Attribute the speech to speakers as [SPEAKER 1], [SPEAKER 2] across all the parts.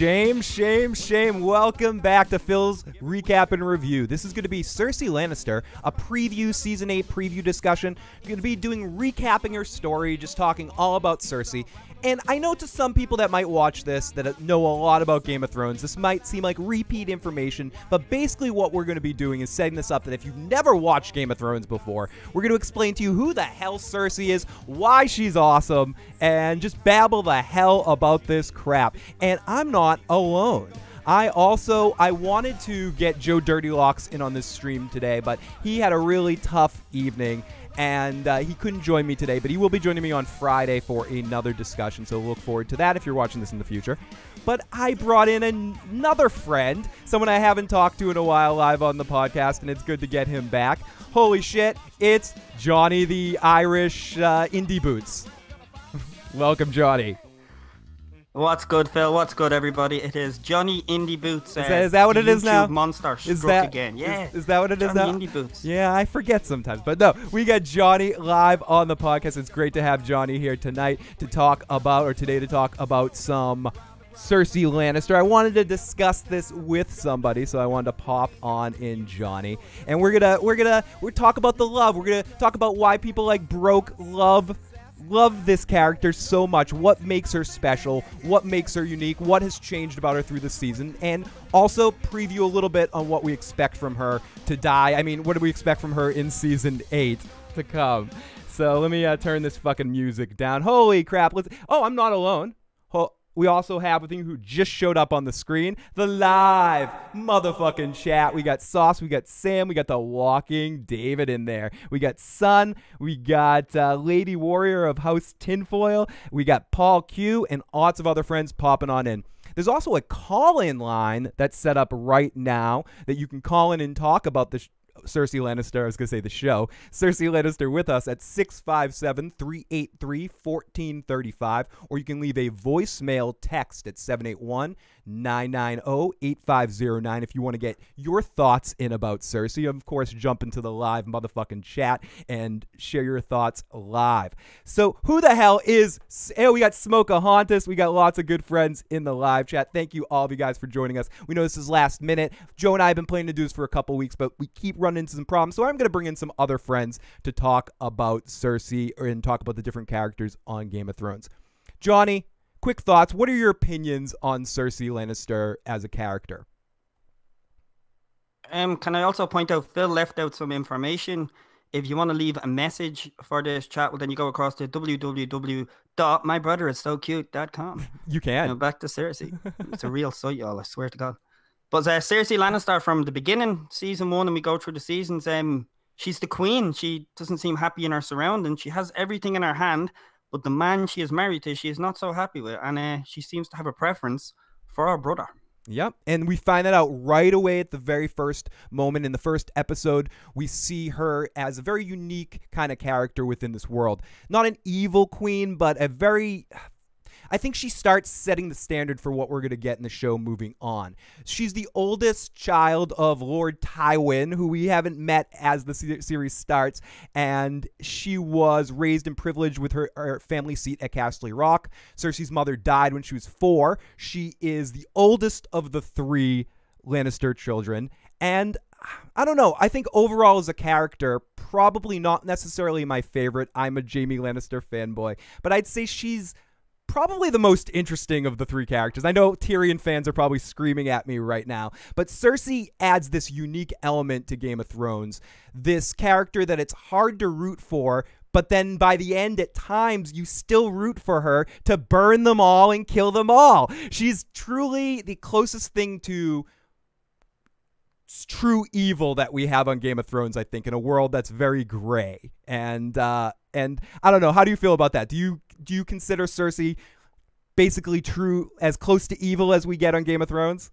[SPEAKER 1] Shame, shame, shame. Welcome back to Phil's Recap and Review. This is going to be Cersei Lannister, a preview, Season 8 preview discussion. We're going to be doing recapping her story, just talking all about Cersei. And I know to some people that might watch this that know a lot about Game of Thrones, this might seem like repeat information, but basically what we're going to be doing is setting this up that if you've never watched Game of Thrones before, we're going to explain to you who the hell Cersei is, why she's awesome, and just babble the hell about this crap. And I'm not alone. I wanted to get Joe Dirty Locks in on this stream today, but he had a really tough evening. And he couldn't join me today, but he will be joining me on Friday for another discussion, so look forward to that if you're watching this in the future. But I brought in another friend, someone I haven't talked to in a while live on the podcast, and it's good to get him back. Holy shit, it's Johnny the Irish Indie Boots. Welcome,
[SPEAKER 2] What's good, Phil? What's good, everybody? It is Johnny Indie Boots.
[SPEAKER 1] Is that what it is now?
[SPEAKER 2] Monster struck again. Yeah.
[SPEAKER 1] Is that what it is now?
[SPEAKER 2] Johnny Indie Boots.
[SPEAKER 1] Yeah, I forget sometimes. But no, we got Johnny live on the podcast. It's great to have Johnny here tonight to talk about, or today to talk about some Cersei Lannister. I wanted to discuss this with somebody, so I wanted to pop on in Johnny. And we're talk about the love. We're gonna talk about why people like Broke love this character so much, what makes her special, what makes her unique, what has changed about her through the season, and also preview a little bit on what we expect from her to die. I mean, what do we expect from her in Season 8 to come? So let me turn this fucking music down. Holy crap. Oh, I'm not alone. We also have a thing who just showed up on the screen, the live motherfucking chat. We got Sauce, we got Sam, we got the walking David in there. We got Sun, we got Lady Warrior of House Tinfoil, we got Paul Q, and lots of other friends popping on in. There's also a call-in line that's set up right now that you can call in and talk about the Cersei Lannister, I was going to say the show, Cersei Lannister with us at 657-383-1435, or you can leave a voicemail text at 781-990-8509 if you want to get your thoughts in about Cersei. Of course, jump into the live motherfucking chat and share your thoughts live. So who the hell is, we got Smokahontas, we got lots of good friends in the live chat. Thank you all of you guys for joining us. We know this is last minute. Joe and I have been planning to do this for a couple weeks, but we keep running into some problems, so I'm going to bring in some other friends to talk about Cersei and talk about the different characters on Game of Thrones. Johnny, quick thoughts. What are your opinions on Cersei Lannister as a character?
[SPEAKER 2] Can I also point out, Phil left out some information. If you want to leave a message for this chat, well, then you go across to www.mybrotherissocute.com.
[SPEAKER 1] You can.
[SPEAKER 2] Now back to Cersei. It's a real site, y'all, I swear to God. But Cersei Lannister from the beginning, Season 1, and we go through the seasons, she's the queen. She doesn't seem happy in her surroundings. She has everything in her hand, but the man she is married to, she is not so happy with. And she seems to have a preference for her brother.
[SPEAKER 1] Yep, and we find that out right away at the very first moment. In the first episode, we see her as a very unique kind of character within this world. Not an evil queen, but a very... I think she starts setting the standard for what we're going to get in the show moving on. She's the oldest child of Lord Tywin, who we haven't met as the series starts, and she was raised in privilege with her family seat at Castle Rock. Cersei's mother died when she was 4. She is the oldest of the 3 Lannister children, and I don't know. I think overall as a character, probably not necessarily my favorite. I'm a Jaime Lannister fanboy, but I'd say she's probably the most interesting of the 3 characters. I know Tyrion fans are probably screaming at me right now, but Cersei adds this unique element to Game of Thrones, this character that it's hard to root for, but then by the end, at times, you still root for her to burn them all and kill them all. She's truly the closest thing to true evil that we have on Game of Thrones, I think, in a world that's very gray. And I don't know, how do you feel about that? Do you consider Cersei basically true, as close to evil as we get on Game of Thrones?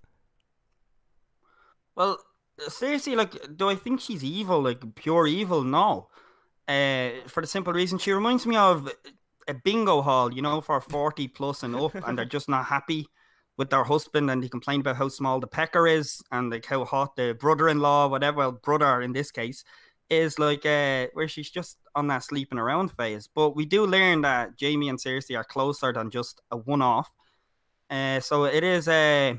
[SPEAKER 2] Well, Cersei, do I think she's evil, pure evil? No. For the simple reason, she reminds me of a bingo hall, for 40 plus and up, and they're just not happy with their husband, and they complain about how small the pecker is and how hot the brother-in-law, whatever, well, brother in this case, is where she's just on that sleeping around phase. But we do learn that Jaime and Cersei are closer than just a one-off. So it is. I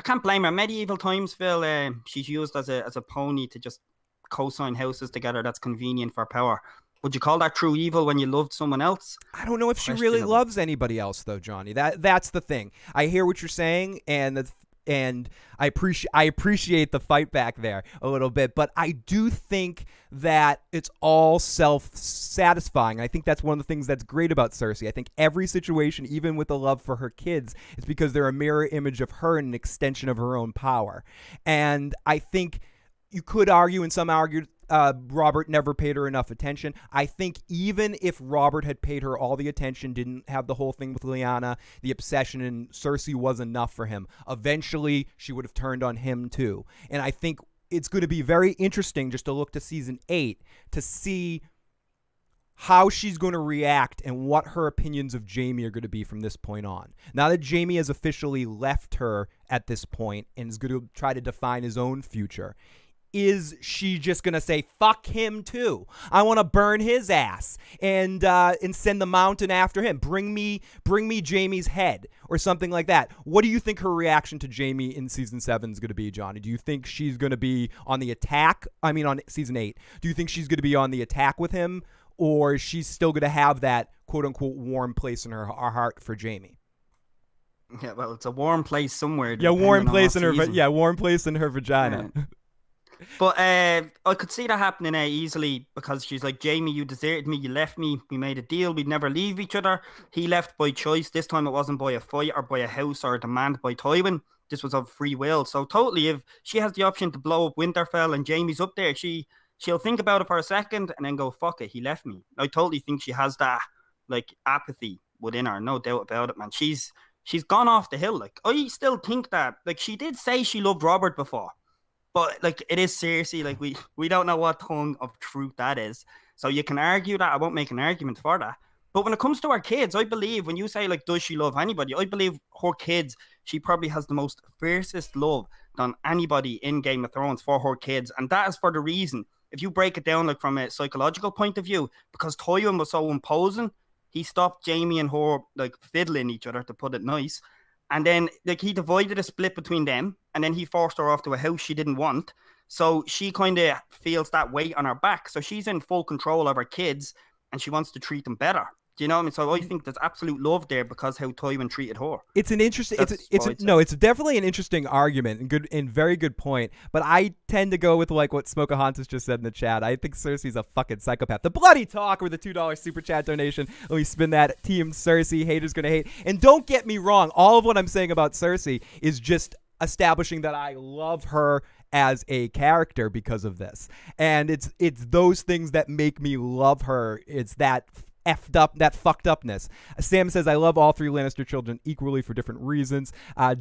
[SPEAKER 2] can't blame her. Medieval times, Phil. She's used as a pony to just co-sign houses together. That's convenient for power. Would you call that true evil when you loved someone else?
[SPEAKER 1] I don't know if she really loves anybody else, though, Johnny. That's the thing. I hear what you're saying, and I appreciate the fight back there a little bit, but I do think that it's all self-satisfying. I think that's one of the things that's great about Cersei. I think every situation, even with the love for her kids, is because they're a mirror image of her and an extension of her own power. And I think you could argue, and some argued, Robert never paid her enough attention. I think even if Robert had paid her all the attention, didn't have the whole thing with Lyanna, the obsession in Cersei was enough for him. Eventually, she would have turned on him too. And I think it's going to be very interesting just to look to season 8 to see how she's going to react and what her opinions of Jaime are going to be from this point on. Now that Jaime has officially left her at this point and is going to try to define his own future, is she just going to say, fuck him too? I want to burn his ass and send the mountain after him. Bring me Jaime's head or something like that. What do you think her reaction to Jaime in season 7 is going to be, Johnny? Do you think she's going to be on the attack? I mean, on season 8. Do you think she's going to be on the attack with him, or is she still going to have that quote unquote warm place in her heart for Jaime?
[SPEAKER 2] Yeah, well, it's a warm place somewhere.
[SPEAKER 1] Yeah, warm place in her. Yeah, warm place in her vagina. Yeah.
[SPEAKER 2] But I could see that happening easily, because she's like, Jaime, you deserted me, you left me, we made a deal, we'd never leave each other. He left by choice. This time it wasn't by a fight or by a house or a demand by Tywin. This was of free will. So totally, if she has the option to blow up Winterfell and Jaime's up there, she'll think about it for a second and then go, fuck it, he left me. I totally think she has that like apathy within her, no doubt about it, man. She's gone off the hill. Like, I still think that, like, she did say she loved Robert before. But, like, it is seriously, like, we don't know what tongue of truth that is. So you can argue that. I won't make an argument for that. But when it comes to her kids, I believe, when you say, like, does she love anybody? I believe her kids, she probably has the most fiercest love than anybody in Game of Thrones for her kids. And that is for the reason, if you break it down, like, from a psychological point of view, because Tywin was so imposing, he stopped Jaime and her, like, fiddling each other, to put it nice. And then, like, he divided a split between them, and then he forced her off to a house she didn't want. So she kind of feels that weight on her back. So she's in full control of her kids, and she wants to treat them better. Do you know what I mean? So I think there's absolute love there because how Tywin treated her.
[SPEAKER 1] It's an interesting. It's definitely an interesting argument and very good point. But I tend to go with like what Smokahontas just said in the chat. I think Cersei's a fucking psychopath. The bloody talk with the $2 super chat donation. Let me spin that. Team Cersei, haters gonna hate. And don't get me wrong. All of what I'm saying about Cersei is just establishing that I love her as a character because of this. And it's those things that make me love her. It's that fucked upness. Sam says, I love all 3 Lannister children equally for different reasons.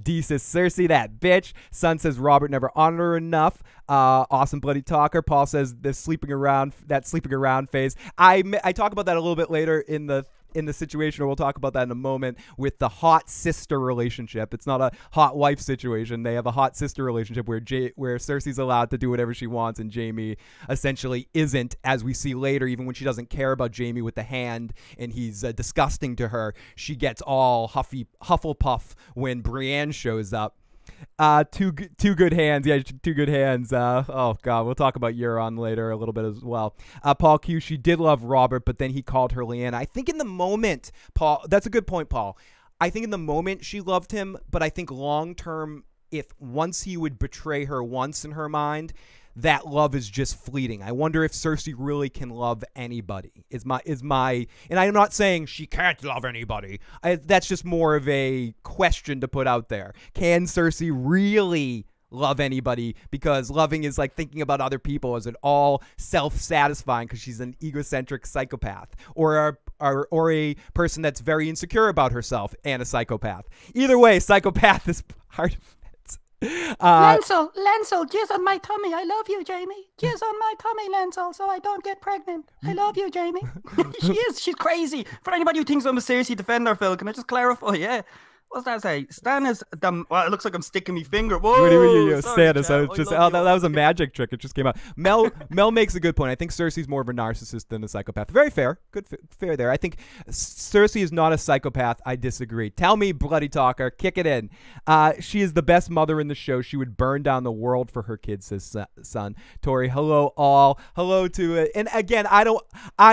[SPEAKER 1] D says, Cersei, that bitch. Son says, Robert never honored her enough. Awesome bloody talker. Paul says, that sleeping around phase. I talk about that a little bit later in the situation, or we'll talk about that in a moment, with the hot sister relationship. It's not a hot wife situation. They have a hot sister relationship where Cersei's allowed to do whatever she wants and Jaime essentially isn't, as we see later. Even when she doesn't care about Jaime with the hand and he's disgusting to her, she gets all Hufflepuff when Brienne shows up. Two good hands. Yeah, 2 good hands. Oh god, we'll talk about Euron later a little bit as well. Paul Q, she did love Robert, but then he called her Lyanna. I think in the moment, Paul, that's a good point, Paul. I think in the moment she loved him, but I think long term, if once he would betray her once in her mind, that love is just fleeting. I wonder if Cersei really can love anybody. Is my, and I'm not saying she can't love anybody. That's just more of a question to put out there. Can Cersei really love anybody? Because loving is like thinking about other people. Is it all self-satisfying because she's an egocentric psychopath, or a person that's very insecure about herself and a psychopath? Either way, psychopath is part of it.
[SPEAKER 3] Lancel, jizz on my tummy. I love you, Jaime. Jizz on my tummy, Lancel, so I don't get pregnant. I love you, Jaime.
[SPEAKER 2] She's crazy. For anybody who thinks I'm a Cersei defender, Phil, can I just clarify? Yeah, What's that say? Stannis, well, it looks like I'm sticking my finger. Whoa,
[SPEAKER 1] Stannis. That was a magic trick. It just came out. Mel makes a good point. I think Cersei's more of a narcissist than a psychopath. Very fair. Good, fair there. I think Cersei is not a psychopath. I disagree. Tell me, bloody talker. Kick it in. She is the best mother in the show. She would burn down the world for her kids, says son. Tori, hello all. Hello to it. And again, I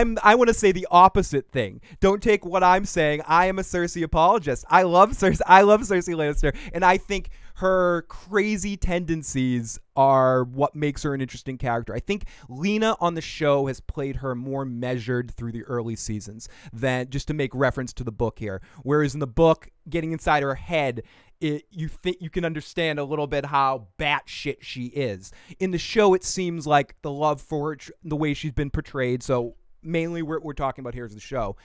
[SPEAKER 1] want to say the opposite thing. Don't take what I'm saying. I am a Cersei apologist. I love Cersei Lannister, and I think her crazy tendencies are what makes her an interesting character. I think Lena on the show has played her more measured through the early seasons than, just to make reference to the book here. Whereas in the book, getting inside her head, you can understand a little bit how batshit she is. In the show, it seems like the love for her, the way she's been portrayed. So mainly what we're talking about here is the show.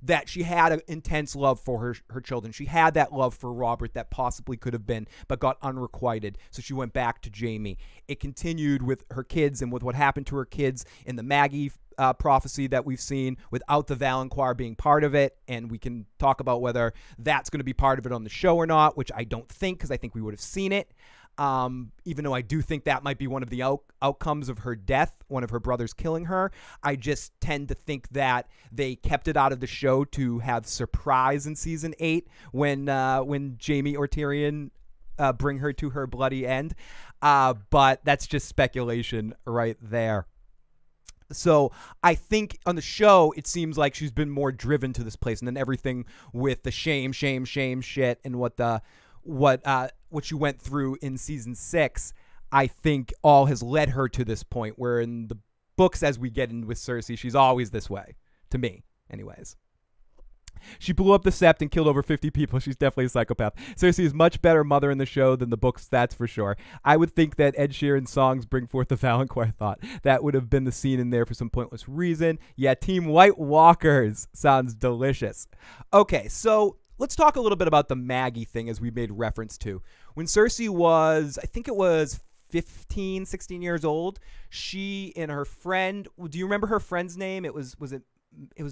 [SPEAKER 1] That she had an intense love for her children. She had that love for Robert that possibly could have been, but got unrequited. So she went back to Jaime. It continued with her kids and with what happened to her kids in the Maggy prophecy that we've seen without the Valancourt being part of it. And we can talk about whether that's going to be part of it on the show or not, which I don't think, because I think we would have seen it. Even though I do think that might be one of the outcomes of her death, one of her brothers killing her. I just tend to think that they kept it out of the show to have surprise in season 8 when Jaime or Tyrion bring her to her bloody end. But that's just speculation right there. So I think on the show, it seems like she's been more driven to this place, and then everything with the shame shit and what you went through in season 6, I think all has led her to this point where in the books, as we get in with Cersei, she's always this way, to me anyways. She blew up the Sept and killed over 50 people. She's definitely a psychopath. Cersei is much better mother in the show than the books, that's for sure. I would think that Ed Sheeran's songs bring forth the Valancourt thought. That would have been the scene in there for some pointless reason. Yeah, Team White Walkers sounds delicious. Okay, so let's talk a little bit about the Maggy thing, as we made reference to. When Cersei was, I think it was 15, 16 years old, she and her friend, do you remember her friend's name? It was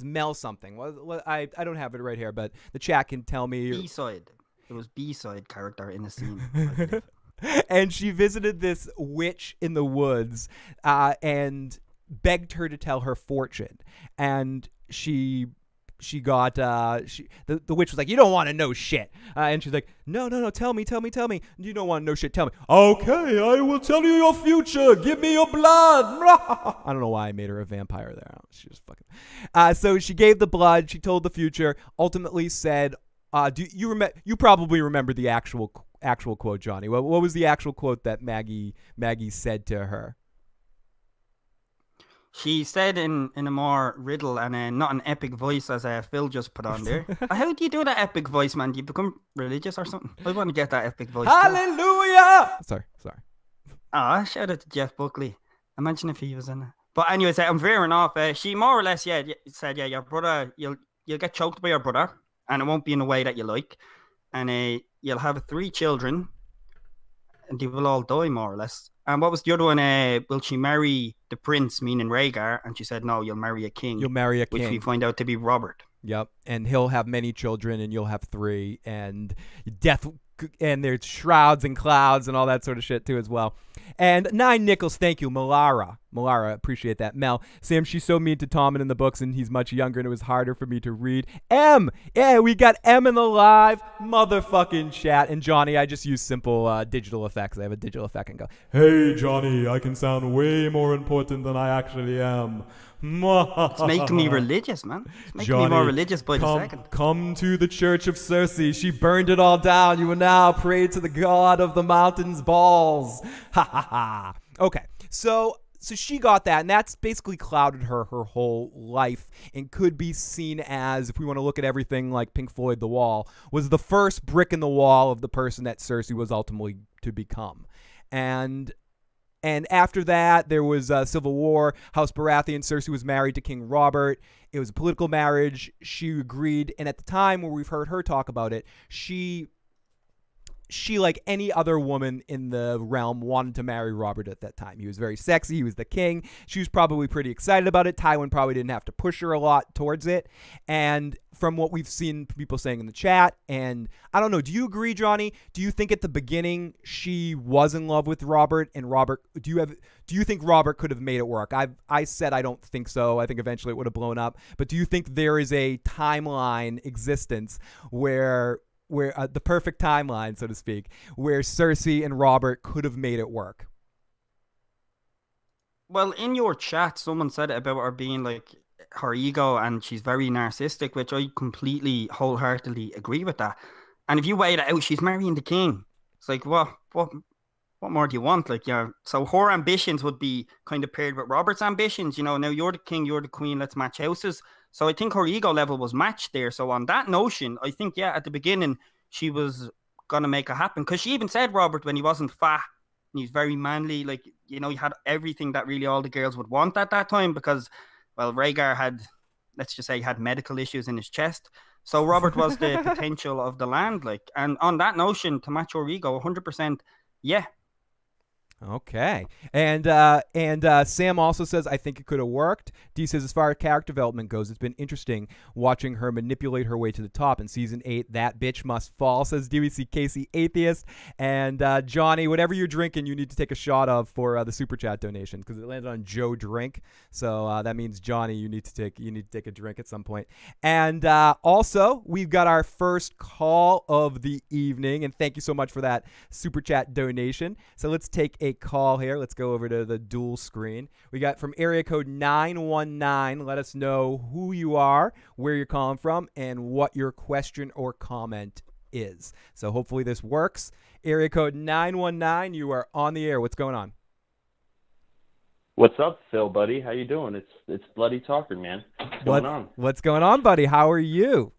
[SPEAKER 1] Mel something. Well, I don't have it right here, but the chat can tell me.
[SPEAKER 2] B-side. It was B-side character in the scene.
[SPEAKER 1] And she visited this witch in the woods and begged her to tell her fortune. And the witch was like, you don't want to know shit. And she's like, no, tell me. You don't want to know shit, tell me. Okay, I will tell you your future. Give me your blood. I don't know why I made her a vampire there. She just fucking. So she gave the blood. She told the future. Ultimately said, do you remember? You probably remember the actual quote, Johnny. What was the actual quote that Maggy said to her?
[SPEAKER 2] She said in a more riddle and not an epic voice as Phil just put on there. How do you do that epic voice, man? Do you become religious or something? I want to get that epic voice.
[SPEAKER 1] Hallelujah! Sorry.
[SPEAKER 2] Shout out to Jeff Buckley. Imagine if he was in it. But anyways, I'm veering off. She more or less said, your brother, you'll get choked by your brother, and it won't be in a way that you like. And you'll have 3 children, and they will all die, more or less. And what was the other one? Will she marry the prince, meaning Rhaegar? And she said, no, you'll marry a king.
[SPEAKER 1] You'll marry a king.
[SPEAKER 2] Which we find out to be Robert.
[SPEAKER 1] Yep. And he'll have many children, and you'll have 3. And death, and there's shrouds and clouds and all that sort of shit, too, as well. And 9 nickels, thank you, Malara, appreciate that. Mel, Sam, she's so mean to Tommen in the books, and he's much younger, and it was harder for me to read. M, yeah, we got M in the live motherfucking chat. And Johnny, I just use simple digital effects. I have a digital effect and go, hey, Johnny, I can sound way more important than I actually am.
[SPEAKER 2] It's making me religious, man. It's making me more religious by the second.
[SPEAKER 1] Come to the church of Cersei. She burned it all down. You will now pray to the god of the mountain's balls. Ha ha ha. Okay, so she got that, and that's basically clouded her whole life, and could be seen as, if we want to look at everything like Pink Floyd, The Wall, was the first brick in the wall of the person that Cersei was ultimately to become. And after that, there was Civil War. House Baratheon, Cersei was married to King Robert. It was a political marriage. She agreed. And at the time where we've heard her talk about it, she she, like any other woman in the realm, wanted to marry Robert at that time. He was very sexy. He was the king. She was probably pretty excited about it. Tywin probably didn't have to push her a lot towards it. And from what we've seen people saying in the chat, and I don't know, do you agree, Johnny? Do you think at the beginning she was in love with Robert, and Robert, do you think Robert could have made it work? I said I don't think so. I think eventually it would have blown up. But do you think there is a timeline existence where the perfect timeline, so to speak, where Cersei and Robert could have made it work?
[SPEAKER 2] Well, in your chat, someone said it about her being like her ego and she's very narcissistic, which I completely wholeheartedly agree with that. And if you weigh it out, she's marrying the king. It's like, what more do you want? Like, yeah. So her ambitions would be kind of paired with Robert's ambitions. You know, now you're the king, you're the queen, let's match houses. So I think her ego level was matched there. So on that notion, I think, yeah, at the beginning, she was going to make it happen. Because she even said Robert, when he wasn't fat, and he's very manly, like, you know, he had everything that really all the girls would want at that time. Because, well, Rhaegar had, let's just say, had medical issues in his chest. So Robert was the potential of the land. Like, and on that notion, to match your ego, 100%, yeah.
[SPEAKER 1] Okay. And Sam also says, I think it could have worked. D says, as far as character development goes, it's been interesting watching her manipulate her way to the top. In season 8, that bitch must fall, says DWC Casey Atheist. And Johnny, whatever you're drinking, you need to take a shot of for the Super Chat donation, because it landed on Joe Drink. So that means, Johnny, you need to take a drink at some point. And also, we've got our first call of the evening. And thank you so much for that Super Chat donation. So let's take a call here. Let's go over to the dual screen. We got from area code 919. Let us know who you are, where you're calling from, and what your question or comment is. So hopefully this works. Area code 919, you are on the air. What's going on?
[SPEAKER 4] What's up, Phil, buddy? How you doing? It's Bloody Talker, man. What's going on?
[SPEAKER 1] What's going on, buddy? How are you?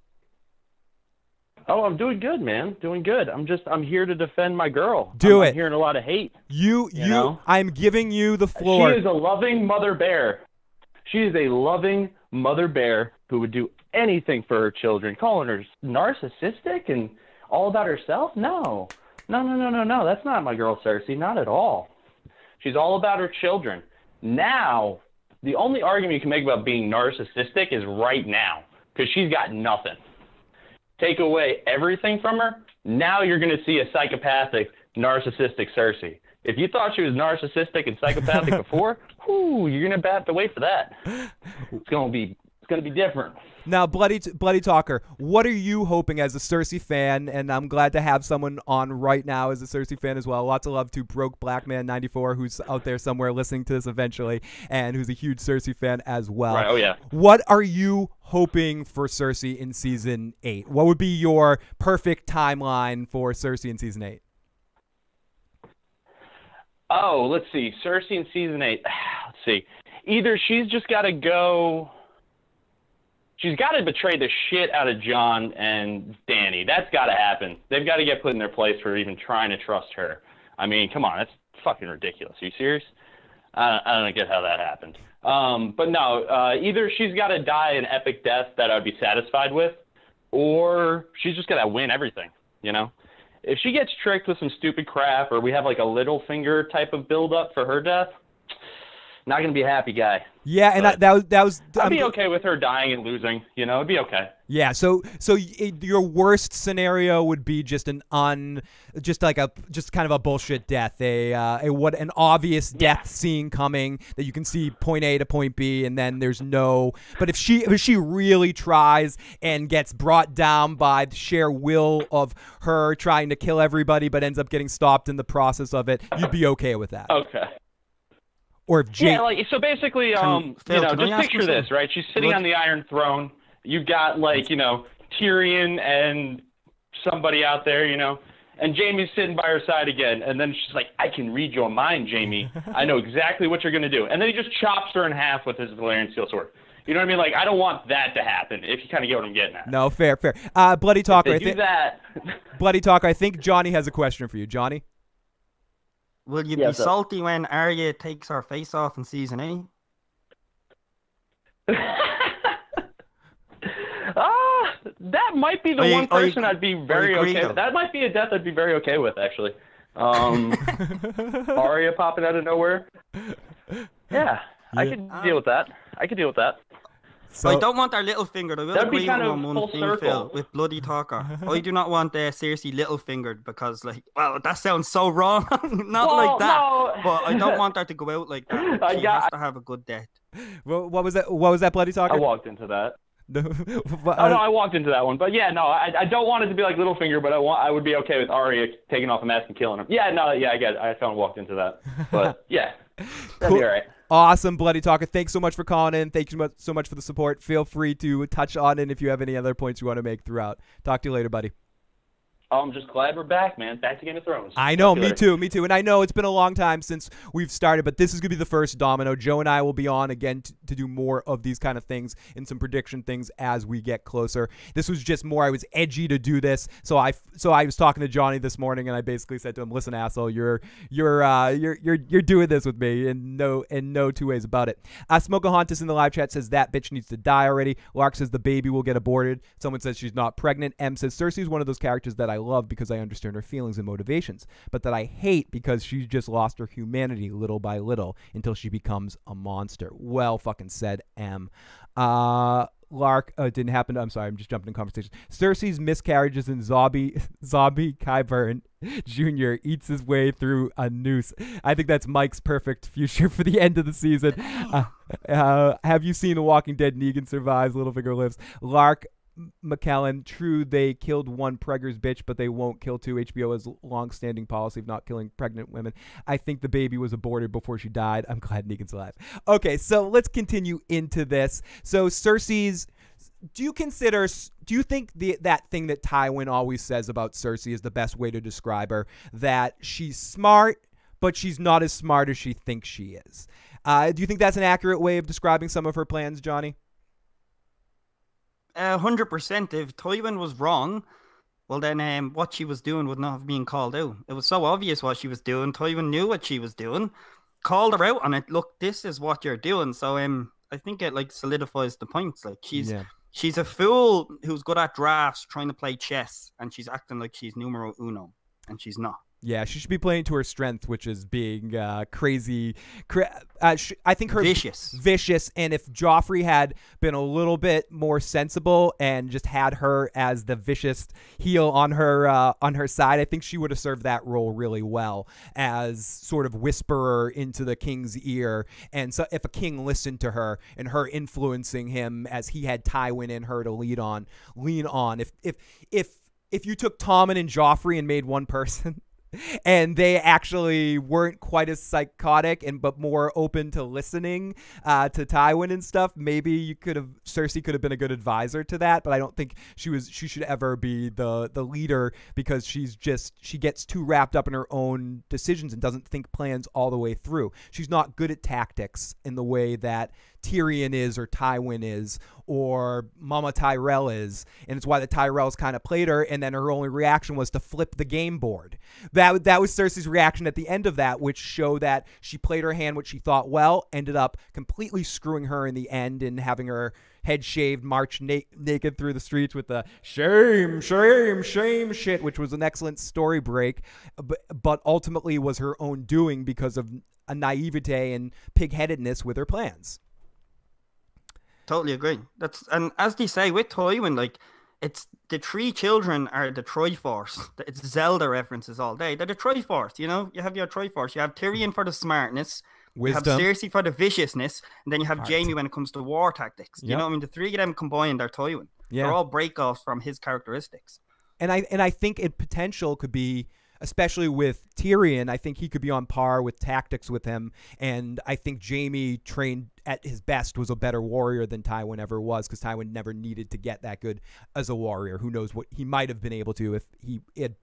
[SPEAKER 4] Oh, I'm doing good, man. Doing good. I'm here to defend my girl. I'm hearing a lot of hate.
[SPEAKER 1] You know? I'm giving you the floor.
[SPEAKER 4] She is a loving mother bear. She is a loving mother bear who would do anything for her children. Calling her narcissistic and all about herself? No. No. That's not my girl, Cersei. Not at all. She's all about her children. Now, the only argument you can make about being narcissistic is right now, because she's got nothing. Take away everything from her, now you're going to see a psychopathic, narcissistic Cersei. If you thought she was narcissistic and psychopathic before, you're going to have to wait for that. It's going to be different.
[SPEAKER 1] Now, Bloody Talker, what are you hoping as a Cersei fan? And I'm glad to have someone on right now as a Cersei fan as well. Lots of love to Broke Black Man 94, who's out there somewhere listening to this eventually, and who's a huge Cersei fan as well.
[SPEAKER 4] Right, oh yeah.
[SPEAKER 1] What are you hoping for Cersei in season 8? What would be your perfect timeline for Cersei in season 8?
[SPEAKER 4] Oh, let's see. Cersei in season 8. Let's see. Either she's just got to go... She's got to betray the shit out of Jon and Dany. That's got to happen. They've got to get put in their place for even trying to trust her. I mean, come on. That's fucking ridiculous. Are you serious? I don't get how that happened. But no, either she's got to die an epic death that I'd be satisfied with, or she's just got to win everything, you know? If she gets tricked with some stupid crap, or we have like a Littlefinger type of build-up for her death, not going to be a happy guy.
[SPEAKER 1] Yeah, and that was...
[SPEAKER 4] I'd be okay with her dying and losing, you know? It'd be okay.
[SPEAKER 1] Yeah, so your worst scenario would be just kind of a bullshit death, an obvious death scene coming that you can see point A to point B, and then there's no. But if she really tries and gets brought down by the sheer will of her trying to kill everybody, but ends up getting stopped in the process of it, you'd be okay with that.
[SPEAKER 4] Okay.
[SPEAKER 1] Or if
[SPEAKER 4] so basically,
[SPEAKER 2] Phil,
[SPEAKER 4] just picture this, right? She's sitting on the Iron Throne. You've got, Tyrion and somebody out there, and Jaime's sitting by her side again. And then she's like, I can read your mind, Jaime. I know exactly what you're going to do. And then he just chops her in half with his Valyrian steel sword. You know what I mean? Like, I don't want that to happen, if you kind of get what I'm getting at.
[SPEAKER 1] No, fair. Bloody Talker,
[SPEAKER 4] that.
[SPEAKER 1] Bloody Talker, I think Johnny has a question for you. Johnny?
[SPEAKER 2] Will you be salty when Arya takes her face off in season 8?
[SPEAKER 4] that might be the one person I'd be very okay with. That might be a death I'd be very okay with, actually. Arya popping out of nowhere. Yeah, I could deal with that.
[SPEAKER 2] So, I don't want our Littlefinger. I will
[SPEAKER 4] that'd
[SPEAKER 2] agree
[SPEAKER 4] be kind
[SPEAKER 2] with
[SPEAKER 4] of
[SPEAKER 2] one
[SPEAKER 4] full
[SPEAKER 2] thing,
[SPEAKER 4] circle.
[SPEAKER 2] Phil, with Bloody Talker. I do not want Cersei Littlefingered because, like, well, that sounds so wrong. Not like that. No. But I don't want her to go out like that. She has to have a good death.
[SPEAKER 1] Well, what was that? What was that, Bloody Talker?
[SPEAKER 4] I walked into that. I walked into that one. But yeah, no, I don't want it to be like Littlefinger, but I would be okay with Arya taking off a mask and killing him. Yeah, no, yeah, I get it. I kind of walked into that. But yeah, that'd be all right.
[SPEAKER 1] Awesome, Bloody Talker. Thanks so much for calling in. Thank you so much for the support. Feel free to touch on it if you have any other points you want to make throughout. Talk to you later, buddy.
[SPEAKER 4] I'm just glad we're back, man. Back to Game of Thrones.
[SPEAKER 1] I know, me too. And I know it's been a long time since we've started, but this is going to be the first domino. Joe and I will be on again to do more of these kind of things and some prediction things as we get closer. This was just more, I was edgy to do this. So I was talking to Johnny this morning and I basically said to him, listen, asshole, you're doing this with me and no two ways about it. Smokahontas in the live chat says that bitch needs to die already. Lark says the baby will get aborted. Someone says she's not pregnant. M says Cersei's one of those characters that I love because I understand her feelings and motivations, but that I hate because she's just lost her humanity little by little until she becomes a monster. Well fucking said, M. Lark, it didn't happen. I'm sorry, I'm just jumping in conversation. Cersei's miscarriages in Zombie Qyburn Jr. eats his way through a noose. I think that's Mike's perfect future for the end of the season. Have you seen The Walking Dead? Negan survives, Littlefinger lives. Lark McKellen, true, they killed one preggers bitch, but they won't kill two. HBO has long-standing policy of not killing pregnant women. I think the baby was aborted before she died. I'm glad Negan's alive. Okay, so let's continue into this. So Cersei's, do you think that thing that Tywin always says about Cersei is the best way to describe her, that she's smart, but she's not as smart as she thinks she is? Do you think that's an accurate way of describing some of her plans, Johnny?
[SPEAKER 2] 100%. If Tywin was wrong, well then what she was doing would not have been called out. It was so obvious what she was doing. Tywin knew what she was doing, called her out on it. Look, this is what you're doing. So I think it like solidifies the points. Like she's a fool who's good at drafts, trying to play chess, and she's acting like she's numero uno, and she's not.
[SPEAKER 1] Yeah, she should be playing to her strength, which is being crazy. I think her vicious. And if Joffrey had been a little bit more sensible and just had her as the vicious heel on her side, I think she would have served that role really well as sort of whisperer into the king's ear. And so, if a king listened to her and her influencing him as he had Tywin in her to lean on. If you took Tommen and Joffrey and made one person. And they actually weren't quite as psychotic but more open to listening to Tywin and stuff. Maybe Cersei could have been a good advisor to that, but I don't think she should ever be the leader because she gets too wrapped up in her own decisions and doesn't think plans all the way through. She's not good at tactics in the way that Tyrion is or Tywin is or Mama Tyrell is, and it's why the Tyrells kind of played her, and then her only reaction was to flip the game board. That was Cersei's reaction at the end of that, which showed that she played her hand, what she thought well, ended up completely screwing her in the end and having her head shaved, march naked through the streets with the shame shit, which was an excellent story break, but ultimately was her own doing because of a naivete and pig-headedness with her plans.
[SPEAKER 2] Totally agree. And as they say with Tywin, like it's the three children are the Triforce. It's Zelda references all day. They're the Triforce. You know, you have your Triforce. You have Tyrion for the smartness, wisdom. You have Cersei for the viciousness, and then you have Jaime when it comes to war tactics. Yep. You know what I mean? The three of them combined are Tywin. Yeah. They're all breakoffs from his characteristics.
[SPEAKER 1] And I think it potential could be, especially with Tyrion, I think he could be on par with tactics with him. And I think Jaime, trained at his best, was a better warrior than Tywin ever was, because Tywin never needed to get that good as a warrior. Who knows what he might have been able to if he had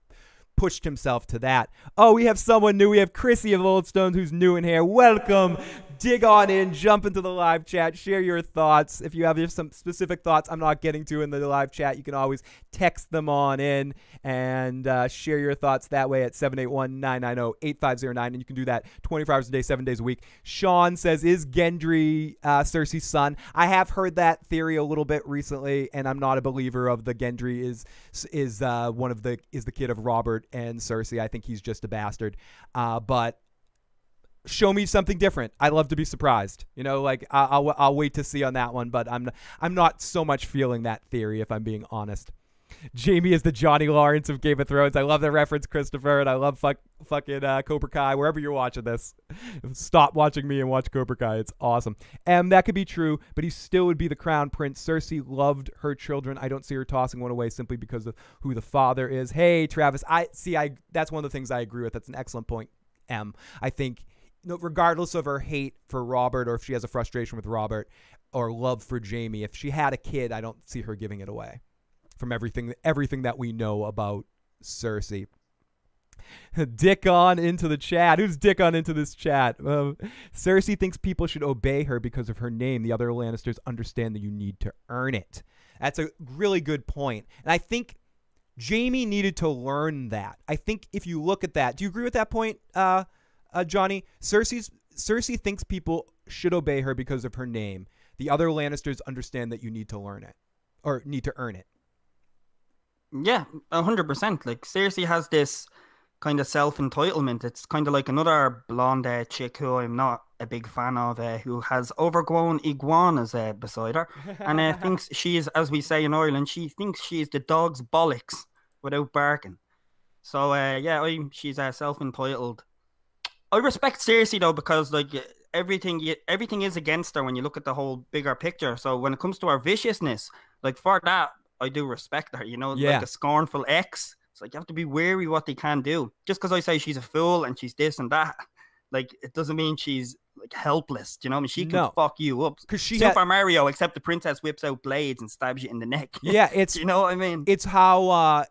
[SPEAKER 1] pushed himself to that. Oh, we have someone new. We have Chrissy of Old Stones who's new in here. Welcome. Dig on in, jump into the live chat, share your thoughts. If you have some specific thoughts I'm not getting to in the live chat, you can always text them on in and share your thoughts that way at 781-990-8509. And you can do that 24 hours a day, 7 days a week. Sean says, is Gendry Cersei's son? I have heard that theory a little bit recently, and I'm not a believer of the Gendry is the kid of Robert and Cersei. I think he's just a bastard. But show me something different. I love to be surprised. Like I'll wait to see on that one, but I'm not so much feeling that theory, if I'm being honest. Jamie is the Johnny Lawrence of Game of Thrones. I love the reference, Christopher, and I love fucking Cobra Kai. Wherever you're watching this, stop watching me and watch Cobra Kai. It's awesome. That could be true, but he still would be the crown prince. Cersei loved her children. I don't see her tossing one away simply because of who the father is. Hey, Travis, that's one of the things I agree with. That's an excellent point, I think, regardless of her hate for Robert, or if she has a frustration with Robert or love for Jamie, if she had a kid, I don't see her giving it away from everything that we know about Cersei. Dick on into the chat. Who's Dick on into this chat? Cersei thinks people should obey her because of her name. The other Lannisters understand that you need to earn it. That's a really good point. And I think Jamie needed to learn that. I think if you look at that, do you agree with that point, Johnny? Cersei thinks people should obey her because of her name. The other Lannisters understand that you need to learn it, or need to earn it.
[SPEAKER 2] Yeah, 100%. Like, Cersei has this kind of self-entitlement. It's kind of like another blonde chick who I'm not a big fan of, who has overgrown iguanas beside her, and thinks she is, as we say in Ireland, she thinks she is the dog's bollocks without barking. So she's self-entitled. I respect Cersei though, because like everything is against her when you look at the whole bigger picture. So when it comes to her viciousness, like for that, I do respect her. Like a scornful ex. It's like you have to be wary what they can do. Just because I say she's a fool and she's this and that, like it doesn't mean she's like helpless. Do you know what I mean? She can fuck you up. Because Super Mario, except the princess whips out blades and stabs you in the neck.
[SPEAKER 1] Yeah, it's
[SPEAKER 2] you know what I mean?
[SPEAKER 1] It's how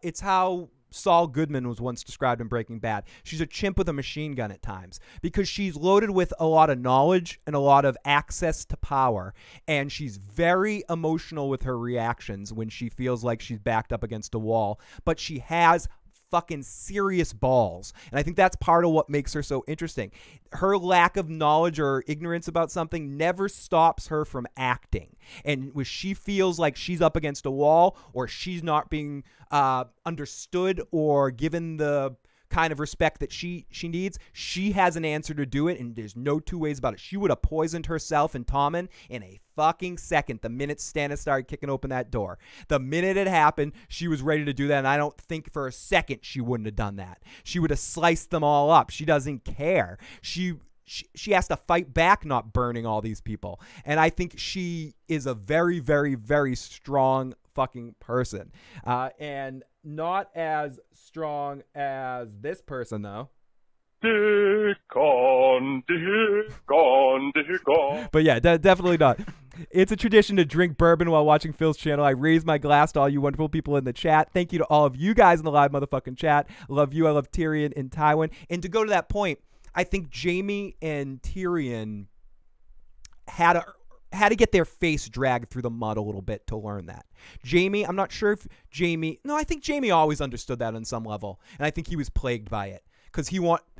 [SPEAKER 1] Saul Goodman was once described in Breaking Bad. She's a chimp with a machine gun at times because she's loaded with a lot of knowledge and a lot of access to power, and she's very emotional with her reactions when she feels like she's backed up against a wall, but she has fucking serious balls. And I think that's part of what makes her so interesting. Her lack of knowledge or ignorance about something never stops her from acting. And when she feels like she's up against a wall, or she's not being understood or given the kind of respect that she needs, she has an answer to do it, and there's no two ways about it. She would have poisoned herself and Tommen in a fucking second the minute Stannis started kicking open that door. The minute it happened, she was ready to do that, and I don't think for a second she wouldn't have done that. She would have sliced them all up. She doesn't care. She has to fight back, not burning all these people. And I think she is a very, very, very strong fucking person. And not as strong as this person, though.
[SPEAKER 5] Dick on, dick on, dick on.
[SPEAKER 1] But yeah, definitely not. It's a tradition to drink bourbon while watching Phil's channel. I raise my glass to all you wonderful people in the chat. Thank you to all of you guys in the live motherfucking chat. I love you. I love Tyrion and Tywin. And to go to that point, I think Jamie and Tyrion had to get their face dragged through the mud a little bit to learn that. Jamie, I'm not sure if I think Jamie always understood that on some level. And I think he was plagued by it.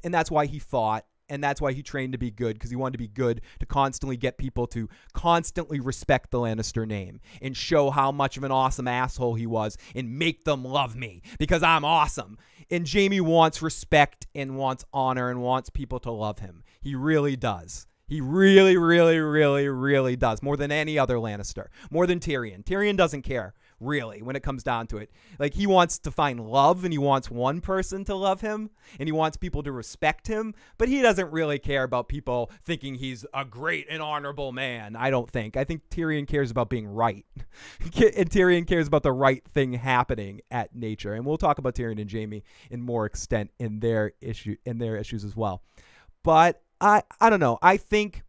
[SPEAKER 1] And that's why he fought, and that's why he trained to be good, because he wanted to be good, to constantly get people to constantly respect the Lannister name and show how much of an awesome asshole he was and make them love me because I'm awesome. And Jamie wants respect and wants honor and wants people to love him. He really does. He really, really, really, really does. More than any other Lannister. More than Tyrion. Tyrion doesn't care, really, when it comes down to it. Like, he wants to find love, and he wants one person to love him, and he wants people to respect him, but he doesn't really care about people thinking he's a great and honorable man, I don't think. I think Tyrion cares about being right. And Tyrion cares about the right thing happening at nature. And we'll talk about Tyrion and Jamie in more extent in their issues as well. But I don't know. I think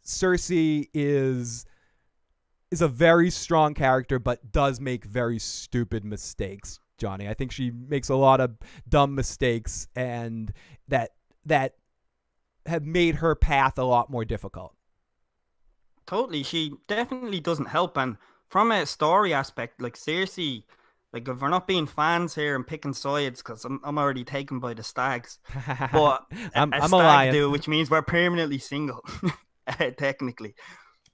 [SPEAKER 1] Cersei is a very strong character, but does make very stupid mistakes. Johnny. I think she makes a lot of dumb mistakes, and that have made her path a lot more difficult.
[SPEAKER 2] Totally. She definitely doesn't help. And from a story aspect, like Cersei, like if we're not being fans here and picking sides, because I'm already taken by the stags, but
[SPEAKER 1] I'm
[SPEAKER 2] a
[SPEAKER 1] a
[SPEAKER 2] stag
[SPEAKER 1] lion.
[SPEAKER 2] do, which means we're permanently single, technically.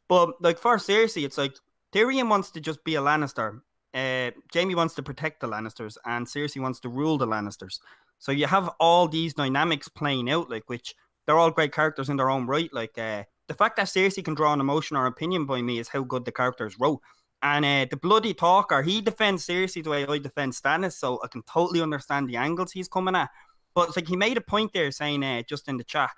[SPEAKER 2] But like for Cersei, it's like Tyrion wants to just be a Lannister. Jaime wants to protect the Lannisters, and Cersei wants to rule the Lannisters. So you have all these dynamics playing out, like, which they're all great characters in their own right. Like the fact that Cersei can draw an emotion or opinion by me is how good the characters wrote. And the bloody talker, he defends Cersei the way I defend Stannis, so I can totally understand the angles he's coming at. But it's like he made a point there saying, just in the chat,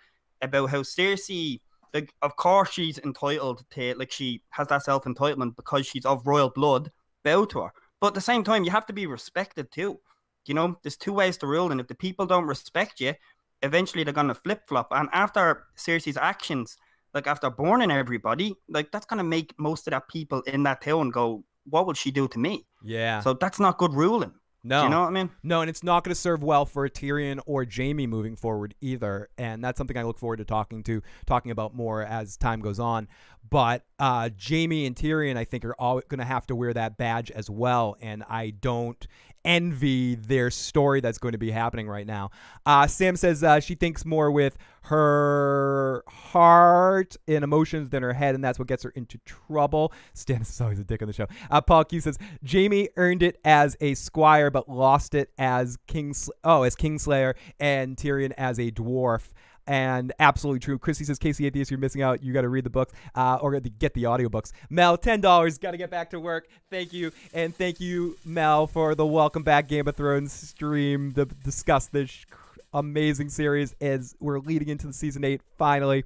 [SPEAKER 2] about how Cersei, like, of course she's entitled to, like, she has that self-entitlement because she's of royal blood, bow to her. But at the same time, you have to be respected too. You know, there's two ways to rule, and if the people don't respect you, eventually they're going to flip-flop. And after Cersei's actions, like after burning everybody, like that's going to make most of that people in that town go, what will she do to me?
[SPEAKER 1] Yeah.
[SPEAKER 2] So that's not good ruling.
[SPEAKER 1] No.
[SPEAKER 2] Do you know what I mean?
[SPEAKER 1] No, and it's not going to serve well for Tyrion or Jaime moving forward either. And that's something I look forward to talking about more as time goes on. But Jaime and Tyrion, I think, are all going to have to wear that badge as well. And I don't envy their story that's going to be happening right now. Sam says she thinks more with her heart and emotions than her head, and that's what gets her into trouble. Stannis is always a dick on the show. Paul Q says Jaime earned it as a squire but lost it as Kingslayer, and Tyrion as a dwarf. And absolutely true. Chrissy says, Casey Atheist, you're missing out. You got to read the books or get the audiobooks. Mel, $10. Got to get back to work. Thank you. And thank you, Mel, for the Welcome Back Game of Thrones stream to discuss this amazing series as we're leading into the season 8 finally.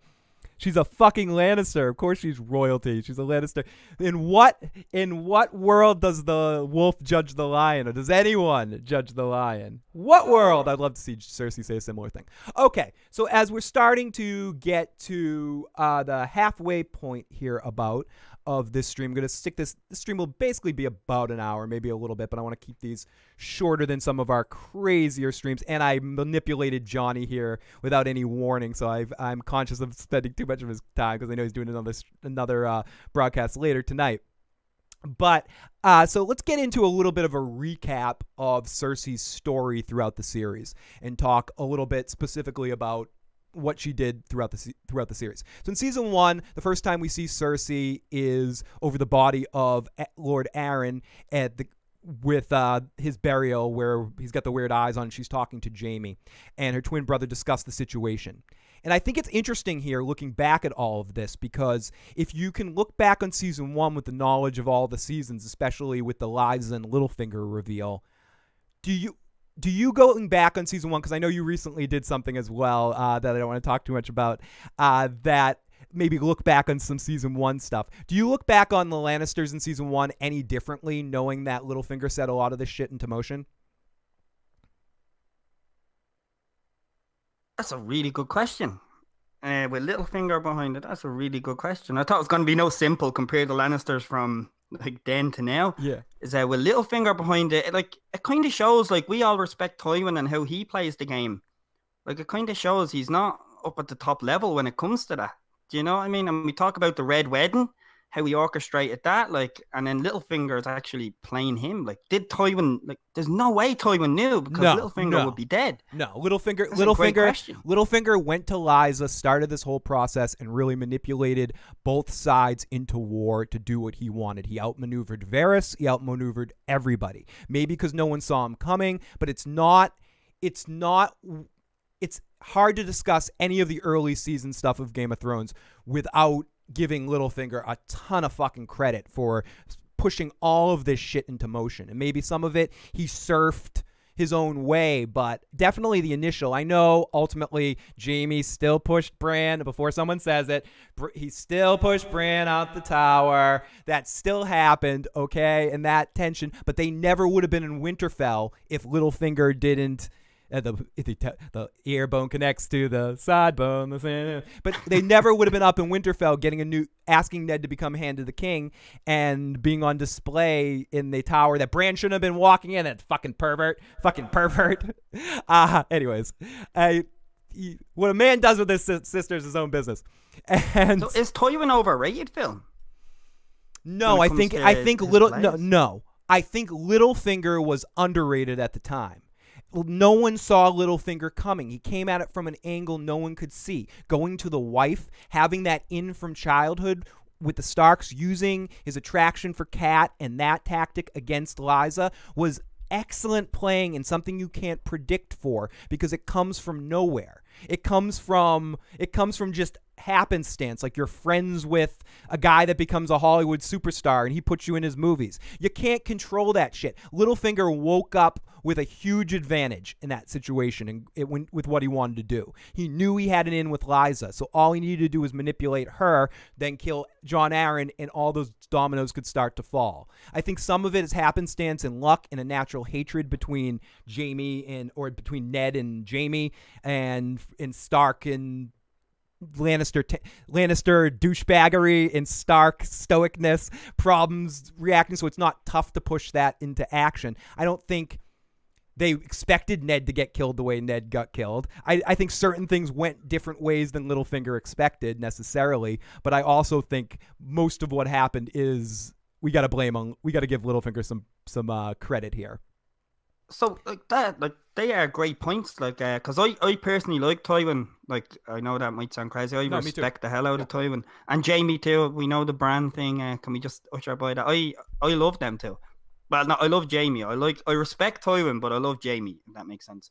[SPEAKER 1] She's a fucking Lannister. Of course she's royalty. She's a Lannister. In what world does the wolf judge the lion? Or does anyone judge the lion? What world? I'd love to see Cersei say a similar thing. Okay, so as we're starting to get to the halfway point here of this stream, I'm going to stick this stream will basically be about an hour, maybe a little bit, but I want to keep these shorter than some of our crazier streams. And I manipulated Johnny here without any warning, so I'm conscious of spending too much of his time because I know he's doing another broadcast later tonight. But so let's get into a little bit of a recap of Cersei's story throughout the series and talk a little bit specifically about what she did throughout the series. So in season 1, the first time we see Cersei is over the body of Lord Aaron with his burial, where he's got the weird eyes on. She's talking to Jaime, and her twin brother discuss the situation. And I think it's interesting here looking back at all of this, because if you can look back on season 1 with the knowledge of all the seasons, especially with the Liza and Littlefinger reveal, do you going back on season 1, because I know you recently did something as well that I don't want to talk too much about, that maybe look back on some season 1 stuff. Do you look back on the Lannisters in season 1 any differently, knowing that Littlefinger set a lot of this shit into motion?
[SPEAKER 2] That's a really good question. With Littlefinger behind it, that's a really good question. I thought it was going to be no simple compared to Lannisters from like then to now.
[SPEAKER 1] Yeah.
[SPEAKER 2] Is with Littlefinger behind it, like it kind of shows like we all respect Tywin and how he plays the game. Like it kind of shows he's not up at the top level when it comes to that. Do you know what I mean? And we talk about the Red Wedding, how he orchestrated that, like, and then Littlefinger is actually playing him. Like, did Tywin, like, there's no way Tywin knew, because Littlefinger would be dead.
[SPEAKER 1] No, Littlefinger went to Liza, started this whole process, and really manipulated both sides into war to do what he wanted. He outmaneuvered Varys, he outmaneuvered everybody. Maybe because no one saw him coming, but it's hard to discuss any of the early season stuff of Game of Thrones without giving Littlefinger a ton of fucking credit for pushing all of this shit into motion. And maybe some of it he surfed his own way, but definitely the initial. I know ultimately Jaime still pushed Bran, before someone says it, he still pushed Bran out the tower. That still happened, okay? And that tension, but they never would have been in Winterfell if Littlefinger didn't the ear bone connects to the side bone. But they never would have been up in Winterfell asking Ned to become Hand of the King and being on display in the tower that Bran shouldn't have been walking in. That fucking pervert. Anyways, what a man does with his sister is his own business. And
[SPEAKER 2] so is Tywin overrated, Phil?
[SPEAKER 1] No, I think Littlefinger was underrated at the time. No one saw Littlefinger coming. He came at it from an angle no one could see. Going to the wife, having that in from childhood with the Starks, using his attraction for Cat and that tactic against Lysa was excellent playing and something you can't predict for because it comes from nowhere. It comes from just happenstance, like you're friends with a guy that becomes a Hollywood superstar and he puts you in his movies. You can't control that shit. Littlefinger woke up with a huge advantage in that situation and with what he wanted to do. He knew he had an in with Lysa, so all he needed to do was manipulate her, then kill Jon Arryn, and all those dominoes could start to fall. I think some of it is happenstance and luck and a natural hatred between between Ned and Jaime and Stark and Lannister douchebaggery and Stark stoicness, problems reacting, so it's not tough to push that into action. I don't think they expected Ned to get killed the way Ned got killed. I think certain things went different ways than Littlefinger expected necessarily, but I also think most of what happened is we got to give Littlefinger some credit here.
[SPEAKER 2] So they are great points, because I personally like Tywin. Like, I know that might sound crazy. I respect the hell out of Tywin and Jaime too. We know the brand thing. Can we just usher by that? I love them too. Well, no, I love Jaime. I respect Tywin, but I love Jaime. If that makes sense.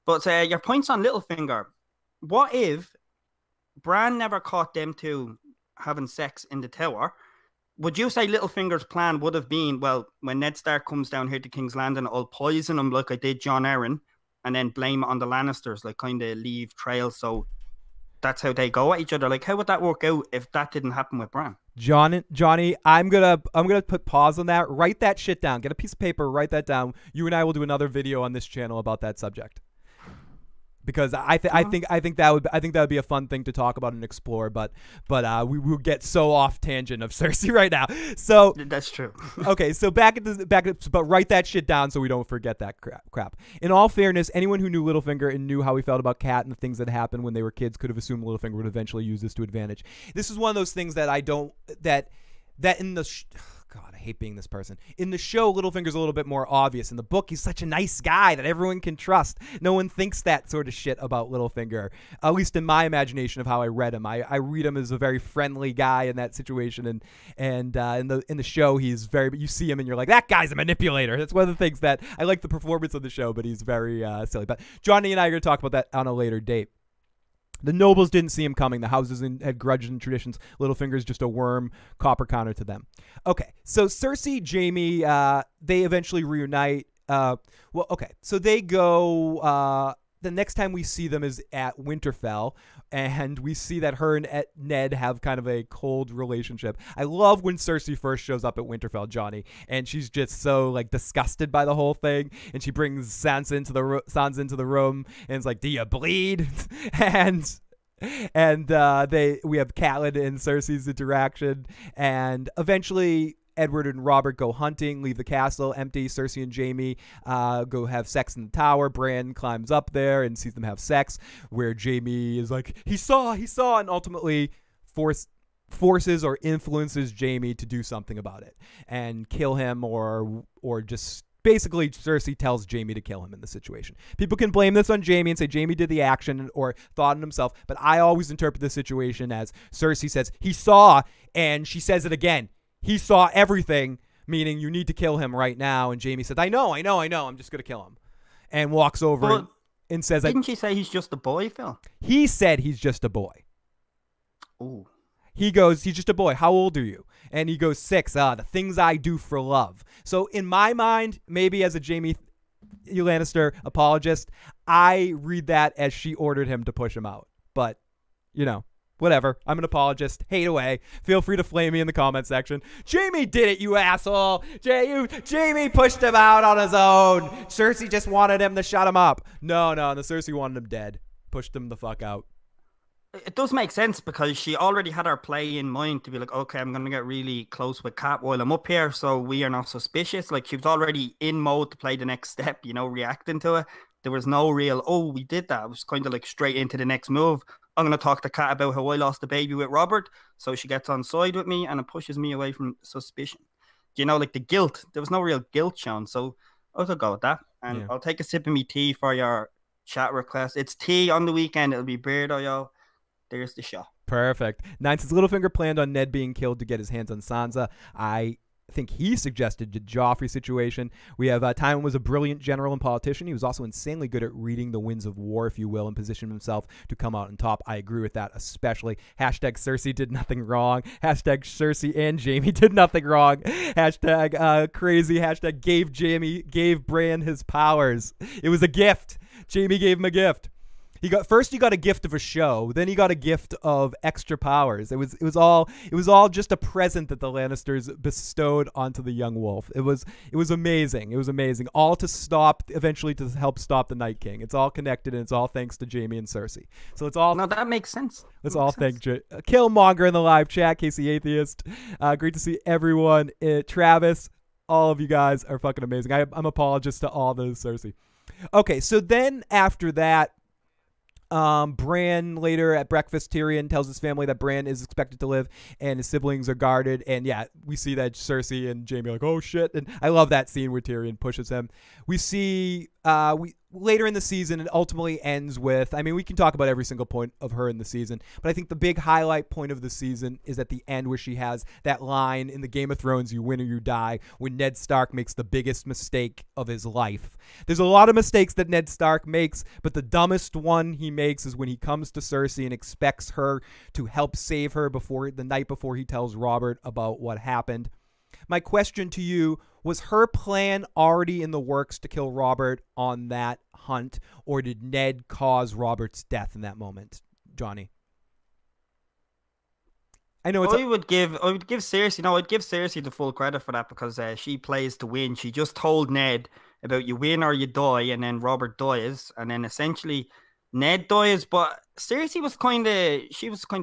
[SPEAKER 2] But your points on Littlefinger. What if Bran never caught them two having sex in the tower? Would you say Littlefinger's plan would have been, well, when Ned Stark comes down here to King's Landing, I'll poison him like I did Jon Arryn, and then blame it on the Lannisters, like kind of leave trails, so that's how they go at each other? Like, how would that work out if that didn't happen with Bran?
[SPEAKER 1] Johnny, I'm gonna put pause on that. Write that shit down. Get a piece of paper, write that down. You and I will do another video on this channel about that subject. Because I think that would be a fun thing to talk about and explore, but we will get so off tangent of Cersei right now. So
[SPEAKER 2] that's true.
[SPEAKER 1] Okay, so but write that shit down so we don't forget that crap. In all fairness, anyone who knew Littlefinger and knew how he felt about Cat and the things that happened when they were kids could have assumed Littlefinger would eventually use this to advantage. This is one of those things that in the God, I hate being this person. In the show, Littlefinger's a little bit more obvious. In the book, he's such a nice guy that everyone can trust. No one thinks that sort of shit about Littlefinger, at least in my imagination of how I read him. I read him as a very friendly guy in that situation, and in the show, he's very. You see him and you're like, that guy's a manipulator. That's one of the things that I like the performance of the show, but he's very silly. But Johnny and I are going to talk about that on a later date. The nobles didn't see him coming. The houses had grudges and traditions. Littlefinger's just a worm, copper counter to them. Okay, so Cersei, Jaime, they eventually reunite. So they go. The next time we see them is at Winterfell, and we see that her and Ned have kind of a cold relationship. I love when Cersei first shows up at Winterfell, Johnny, and she's just so like disgusted by the whole thing, and she brings Sansa into the room, and it's like, "Do you bleed?" and we have Catelyn and Cersei's interaction, and eventually Edward and Robert go hunting, leave the castle empty. Cersei and Jaime go have sex in the tower. Bran climbs up there and sees them have sex, where Jaime is like, he saw, and ultimately forces or influences Jaime to do something about it and kill him, or just basically Cersei tells Jaime to kill him in the situation. People can blame this on Jaime and say Jaime did the action or thought it himself, but I always interpret the situation as Cersei says he saw, and she says it again. He saw everything, meaning you need to kill him right now. And Jaime said, I know. I'm just going to kill him. And walks over and says,
[SPEAKER 2] didn't she say he's just a boy, Phil?
[SPEAKER 1] He said he's just a boy.
[SPEAKER 2] Ooh.
[SPEAKER 1] He goes, he's just a boy. How old are you? And he goes, 6. The things I do for love. So in my mind, maybe as a Jaime Lannister apologist, I read that as she ordered him to push him out. But, Whatever. I'm an apologist. Hate away. Feel free to flame me in the comment section. Jaime did it, you asshole. Jaime pushed him out on his own. Cersei just wanted him to shut him up. No, the Cersei wanted him dead. Pushed him the fuck out.
[SPEAKER 2] It does make sense because she already had her play in mind to be like, okay, I'm going to get really close with Cat while I'm up here so we are not suspicious. Like, she was already in mode to play the next step, you know, reacting to it. There was no real, oh, we did that. It was kind of like straight into the next move. I'm going to talk to Kat about how I lost the baby with Robert. So she gets on side with me and it pushes me away from suspicion. You know, like the guilt. There was no real guilt shown. So I'll go with that. And I'll take a sip of me tea for your chat request. It's tea on the weekend. It'll be beardo, yo. There's the shot.
[SPEAKER 1] Perfect. 9 says Littlefinger planned on Ned being killed to get his hands on Sansa. I think he suggested the Joffrey situation. We have Tywin was a brilliant general and politician. He was also insanely good at reading the winds of war, if you will, and positioned himself to come out on top. I agree with that, especially. Hashtag Cersei did nothing wrong. Hashtag Cersei and Jaime did nothing wrong. Hashtag crazy. Hashtag gave Bran his powers. It was a gift. Jaime gave him a gift. He got a gift of a show, then he got a gift of extra powers. It was all just a present that the Lannisters bestowed onto the young wolf. It was amazing. It was amazing. All eventually to help stop the Night King. It's all connected, and it's all thanks to Jaime and Cersei. So it's all.
[SPEAKER 2] No, that makes sense.
[SPEAKER 1] Let's all thank Killmonger in the live chat, Casey Atheist. Great to see everyone. Travis, all of you guys are fucking amazing. I'm apologist to all those Cersei. Okay, so then after that. Bran later at breakfast, Tyrion tells his family that Bran is expected to live and his siblings are guarded. And yeah, we see that Cersei and Jaime are like, oh shit. And I love that scene where Tyrion pushes him. We see, later in the season, it ultimately ends with, I mean, we can talk about every single point of her in the season, but I think the big highlight point of the season is at the end where she has that line in the Game of Thrones, you win or you die, when Ned Stark makes the biggest mistake of his life. There's a lot of mistakes that Ned Stark makes, but the dumbest one he makes is when he comes to Cersei and expects her to help save her the night before he tells Robert about what happened. My question to you, was her plan already in the works to kill Robert on that hunt, or did Ned cause Robert's death in that moment, Johnny? I know
[SPEAKER 2] I would give Cersei. No, I'd give Cersei the full credit for that because she plays to win. She just told Ned about you win or you die, and then Robert dies, and then essentially Ned dies. But Cersei was kind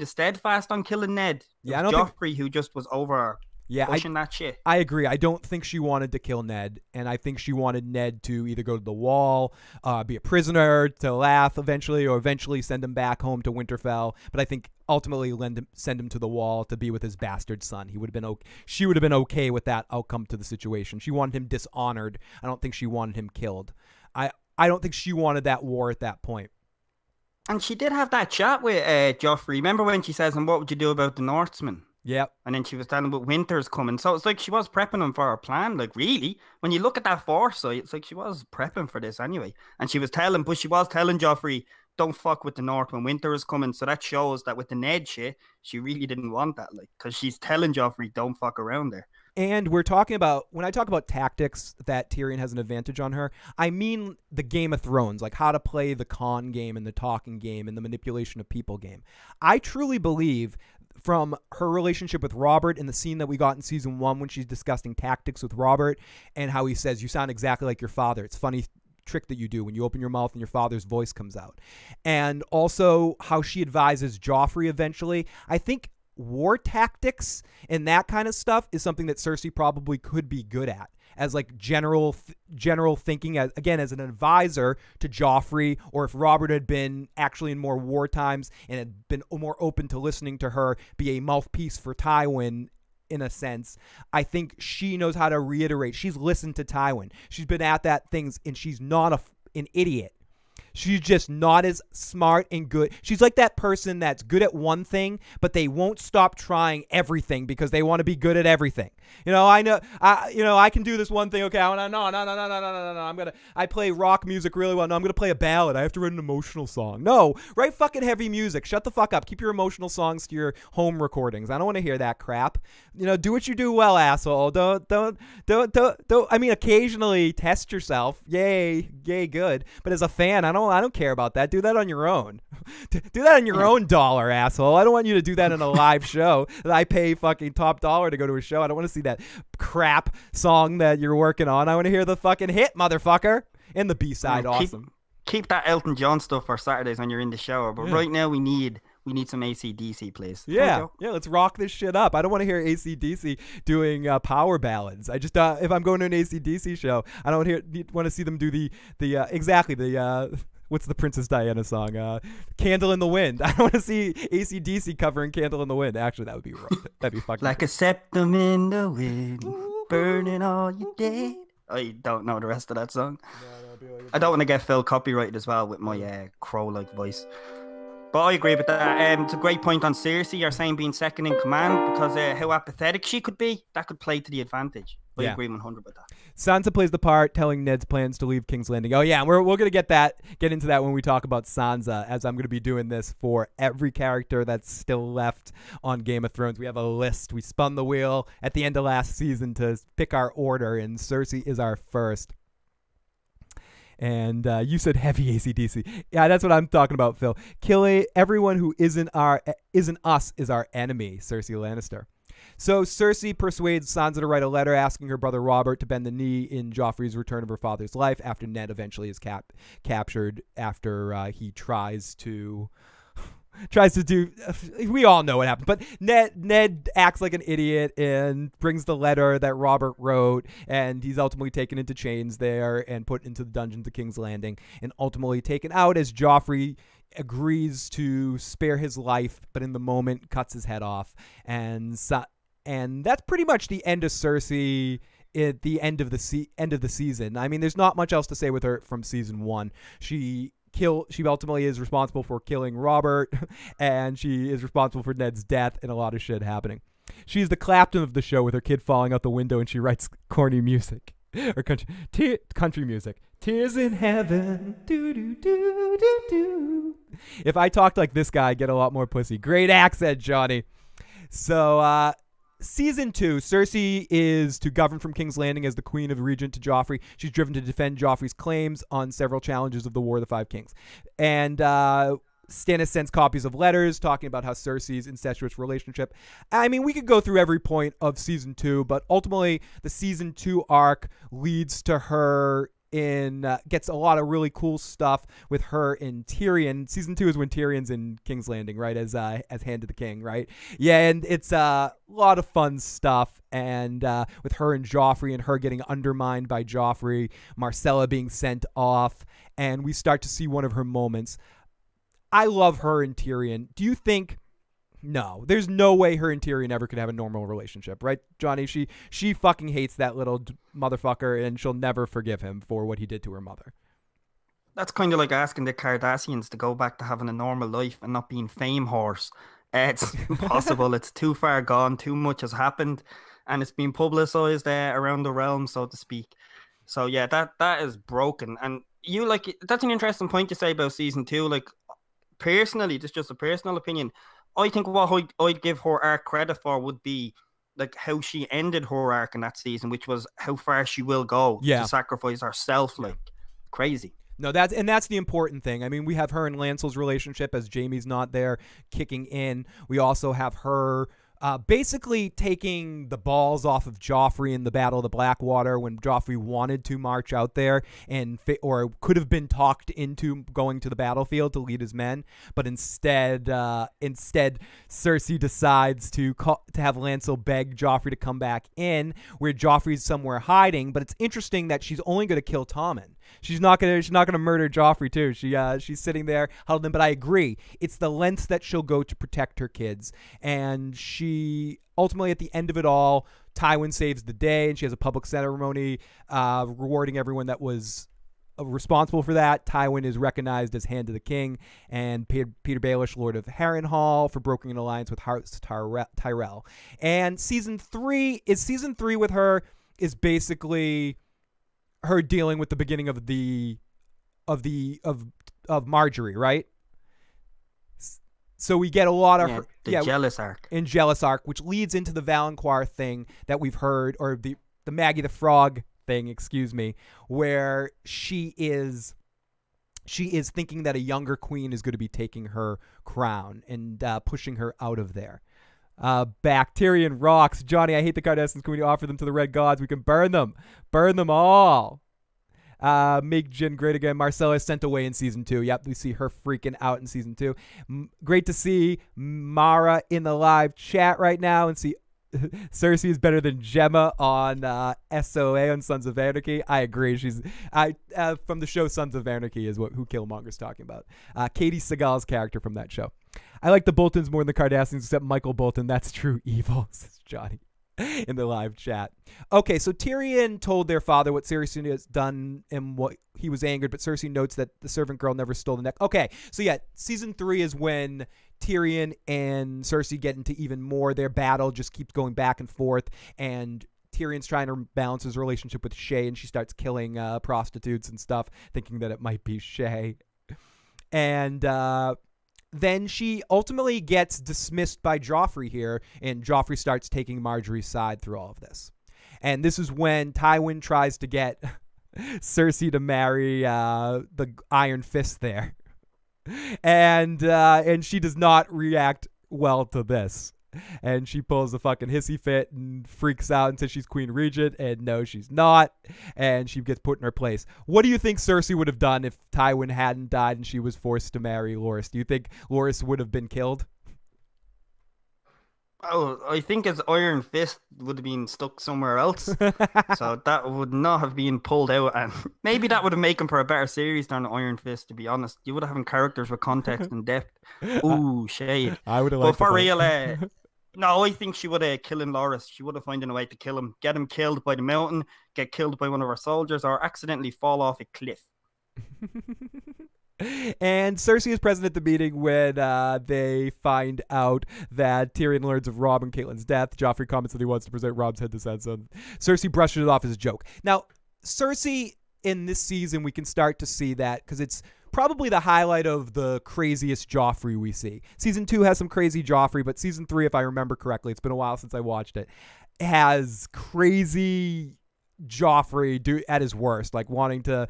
[SPEAKER 2] of steadfast on killing Ned.
[SPEAKER 1] Yeah, I don't
[SPEAKER 2] Joffrey who just was over.
[SPEAKER 1] Yeah,
[SPEAKER 2] pushing that shit.
[SPEAKER 1] I agree. I don't think she wanted to kill Ned, and I think she wanted Ned to either go to the Wall, be a prisoner, to laugh eventually, or eventually send him back home to Winterfell. But I think ultimately send him to the Wall to be with his bastard son. She would have been okay with that outcome to the situation. She wanted him dishonored. I don't think she wanted him killed. I don't think she wanted that war at that point.
[SPEAKER 2] And she did have that chat with Joffrey. Remember when she says, and what would you do about the Northmen?
[SPEAKER 1] Yep.
[SPEAKER 2] And then she was telling him about winter's coming. So it's like she was prepping him for her plan. Like, really, when you look at that foresight, it's like she was prepping for this anyway. And she was telling Joffrey, don't fuck with the North when winter is coming. So that shows that with the Ned shit, she really didn't want that. Like, because she's telling Joffrey, don't fuck around there.
[SPEAKER 1] And when I talk about tactics that Tyrion has an advantage on her, I mean the Game of Thrones, like how to play the con game and the talking game and the manipulation of people game. I truly believe from her relationship with Robert in the scene that we got in season 1 when she's discussing tactics with Robert and how he says, you sound exactly like your father. It's funny trick that you do when you open your mouth and your father's voice comes out. And also how she advises Joffrey eventually. I think war tactics and that kind of stuff is something that Cersei probably could be good at as like general thinking, as an advisor to Joffrey, or if Robert had been actually in more war times and had been more open to listening to her, be a mouthpiece for Tywin in a sense. I think she knows how to reiterate. She's listened to Tywin. She's been at that things, and she's not an idiot. She's just not as smart and good. She's like that person that's good at one thing, but they won't stop trying everything because they want to be good at everything. I can do this one thing. Okay, no. I play rock music really well. No, I'm going to play a ballad. I have to write an emotional song. No, write fucking heavy music. Shut the fuck up. Keep your emotional songs to your home recordings. I don't want to hear that crap. Do what you do well, asshole. Don't. I mean, occasionally test yourself. Yay, good. But as a fan, I don't don't care about that. Do that on your own. Do that on your own dollar, asshole. I don't want you to do that in a live show that I pay fucking top dollar to go to a show. I don't want to see that crap song that you're working on. I want to hear the fucking hit, motherfucker. And the B-side, awesome.
[SPEAKER 2] Keep that Elton John stuff for Saturdays when you're in the shower. But right now we need some AC/DC, please.
[SPEAKER 1] Yeah, let's rock this shit up. I don't want to hear AC/DC doing power ballads. I just if I'm going to an AC/DC show, I don't want to see them do the what's the Princess Diana song? Candle in the Wind. I don't want to see AC/DC covering Candle in the Wind. Actually, that would be that'd be fucking
[SPEAKER 2] like a septum in the wind, burning all you dead. I don't know the rest of that song. I don't want to get Phil copyrighted as well with my crow-like voice. But I agree with that. It's a great point on Cersei. You're saying being second in command because how apathetic she could be. That could play to the advantage. I agree 100 with that.
[SPEAKER 1] Sansa plays the part, telling Ned's plans to leave King's Landing. Oh yeah, and we're gonna get into that when we talk about Sansa, as I'm gonna be doing this for every character that's still left on Game of Thrones. We have a list. We spun the wheel at the end of last season to pick our order, and Cersei is our first. And you said heavy AC/DC. Yeah, that's what I'm talking about, Phil. Killing everyone who isn't us is our enemy, Cersei Lannister. So Cersei persuades Sansa to write a letter asking her brother Robert to bend the knee in Joffrey's return of her father's life after Ned eventually is captured after he tries to do, we all know what happened, but Ned acts like an idiot and brings the letter that Robert wrote, and he's ultimately taken into chains there and put into the dungeons of King's Landing and ultimately taken out as Joffrey agrees to spare his life, but in the moment cuts his head off. And that's pretty much the end of Cersei at the end of the season. I mean, there's not much else to say with her from season 1. She ultimately is responsible for killing Robert, and she is responsible for Ned's death and a lot of shit happening. She's the Clapton of the show with her kid falling out the window, and she writes corny music or country music. Tears in heaven. Do do do do do. If I talked like this guy, I'd get a lot more pussy. Great accent, Johnny. So Season 2, Cersei is to govern from King's Landing as the Queen of Regent to Joffrey. She's driven to defend Joffrey's claims on several challenges of the War of the Five Kings. And Stannis sends copies of letters talking about how Cersei's incestuous relationship. I mean, we could go through every point of Season 2, but ultimately the Season 2 arc leads to her gets a lot of really cool stuff with her and Tyrion. Season 2 is when Tyrion's in King's Landing, right, as Hand of the King, right? Yeah, and it's a lot of fun stuff, and with her and Joffrey, and her getting undermined by Joffrey, Marcella being sent off, and we start to see one of her moments. I love her and Tyrion. Do you think... No, there's no way her and Tyrion ever could have a normal relationship, right, Johnny? She fucking hates that little motherfucker, and she'll never forgive him for what he did to her mother.
[SPEAKER 2] That's kind of like asking the Kardashians to go back to having a normal life and not being fame whores. It's impossible. It's too far gone. Too much has happened, and it's been publicized around the realm, so to speak. So yeah, that is broken. And that's an interesting point to say about season 2. Like, personally, this is just a personal opinion. I think what I'd give her arc credit for would be like how she ended her arc in that season, which was how far she will go to sacrifice herself, like crazy.
[SPEAKER 1] No, that's the important thing. I mean, we have her and Lancel's relationship as Jaime's not there kicking in. We also have her basically taking the balls off of Joffrey in the Battle of the Blackwater when Joffrey wanted to march out there or could have been talked into going to the battlefield to lead his men, but instead Cersei decides to have Lancel beg Joffrey to come back in, where Joffrey's somewhere hiding. But it's interesting that she's only going to kill Tommen. She's not gonna murder Joffrey too. She's sitting there huddled in. But I agree, it's the lengths that she'll go to protect her kids, and she ultimately at the end of it all, Tywin saves the day, and she has a public ceremony rewarding everyone that was responsible for that. Tywin is recognized as Hand of the King, and Peter Baelish, Lord of Harrenhal, for broking an alliance with House Tyrell. And season 3 with her is basically her dealing with the beginning of Marjorie, right? So we get a lot of
[SPEAKER 2] jealous arc,
[SPEAKER 1] which leads into the Valancourt thing that we've heard, or the Maggy the Frog thing, excuse me, where she is she is thinking that a younger queen is going to be taking her crown and pushing her out of there. Tyrion rocks. Johnny, I hate the Kardashians. Can we offer them to the Red Gods? We can burn them. Burn them all. Make Jin great again. Marcella is sent away in season 2. Yep, we see her freaking out in season 2. Great to see Mara in the live chat right now and see Cersei is better than Gemma on SOA on Sons of Anarchy. I agree. She's from the show Sons of Anarchy is who Killmonger's talking about. Katie Seagal's character from that show. I like the Boltons more than the Kardashians, except Michael Bolton. That's true evil, says Johnny in the live chat. Okay, so Tyrion told their father what Cersei has done and what he was angered, but Cersei notes that the servant girl never stole the neck. Okay, so yeah, season 3 is when Tyrion and Cersei get into even more. Their battle just keeps going back and forth, and Tyrion's trying to balance his relationship with Shay, and she starts killing prostitutes and stuff, thinking that it might be Shay. And then she ultimately gets dismissed by Joffrey here, and Joffrey starts taking Marjorie's side through all of this. And this is when Tywin tries to get Cersei to marry the Iron Fist there. And she does not react well to this. And she pulls a fucking hissy fit and freaks out and says she's Queen Regent, and no, she's not. And she gets put in her place. What do you think Cersei would have done if Tywin hadn't died and she was forced to marry Loras? Do you think Loras would have been killed?
[SPEAKER 2] Oh, I think his Iron Fist would have been stuck somewhere else. So that would not have been pulled out. And maybe that would have made him for a better series than Iron Fist, to be honest. You would have had characters with context and depth. Ooh, shade.
[SPEAKER 1] I would have liked
[SPEAKER 2] But for real, no, I think she would have killed Loras. She would have found a way to kill him. Get him killed by the mountain, get killed by one of her soldiers, or accidentally fall off a cliff.
[SPEAKER 1] And Cersei is present at the meeting when they find out that Tyrion learns of Robb and Catelyn's death. Joffrey comments that he wants to present Robb's head to Sansa. Cersei brushes it off as a joke. Now, Cersei in this season, we can start to see that because it's probably the highlight of the craziest Joffrey we see. Season 2 has some crazy Joffrey, but season 3, if I remember correctly, it's been a while since I watched it, has crazy Joffrey at his worst, like wanting to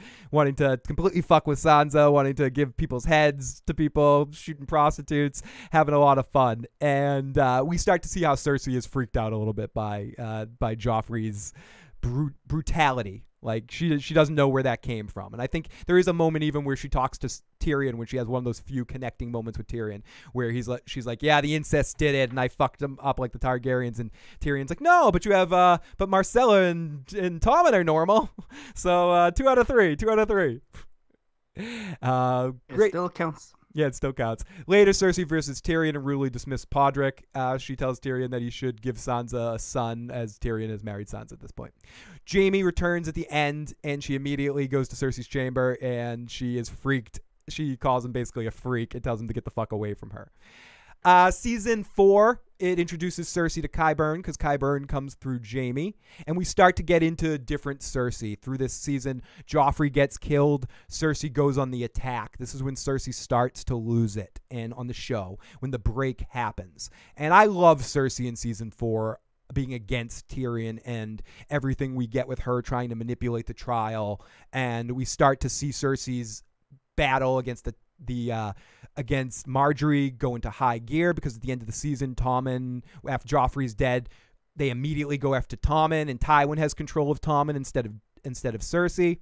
[SPEAKER 1] completely fuck with Sansa, wanting to give people's heads to people, shooting prostitutes, having a lot of fun. And we start to see how Cersei is freaked out a little bit by Joffrey's brutality. Like she doesn't know where that came from. And I think there is a moment even where she talks to Tyrion when she has one of those few connecting moments with Tyrion where she's like, yeah, the incest did it and I fucked them up like the Targaryens. And Tyrion's like, no, but you have but Marcella and Tommen are normal. So 2 out of 3. Great.
[SPEAKER 2] It still counts.
[SPEAKER 1] Yeah, it still counts. Later, Cersei versus Tyrion and rudely dismissed Podrick. She tells Tyrion that he should give Sansa a son, as Tyrion has married Sansa at this point. Jaime returns at the end, and she immediately goes to Cersei's chamber, and she is freaked. She calls him basically a freak and tells him to get the fuck away from her. Season 4, it introduces Cersei to Qyburn because Qyburn comes through Jaime, and we start to get into different Cersei. Through this season, Joffrey gets killed, Cersei goes on the attack. This is when Cersei starts to lose it, and on the show, when the break happens. And I love Cersei in season 4 being against Tyrion and everything we get with her trying to manipulate the trial, and we start to see Cersei's battle against against Marjorie go into high gear because at the end of the season, Tommen, after Joffrey's dead, they immediately go after Tommen, and Tywin has control of Tommen instead of Cersei.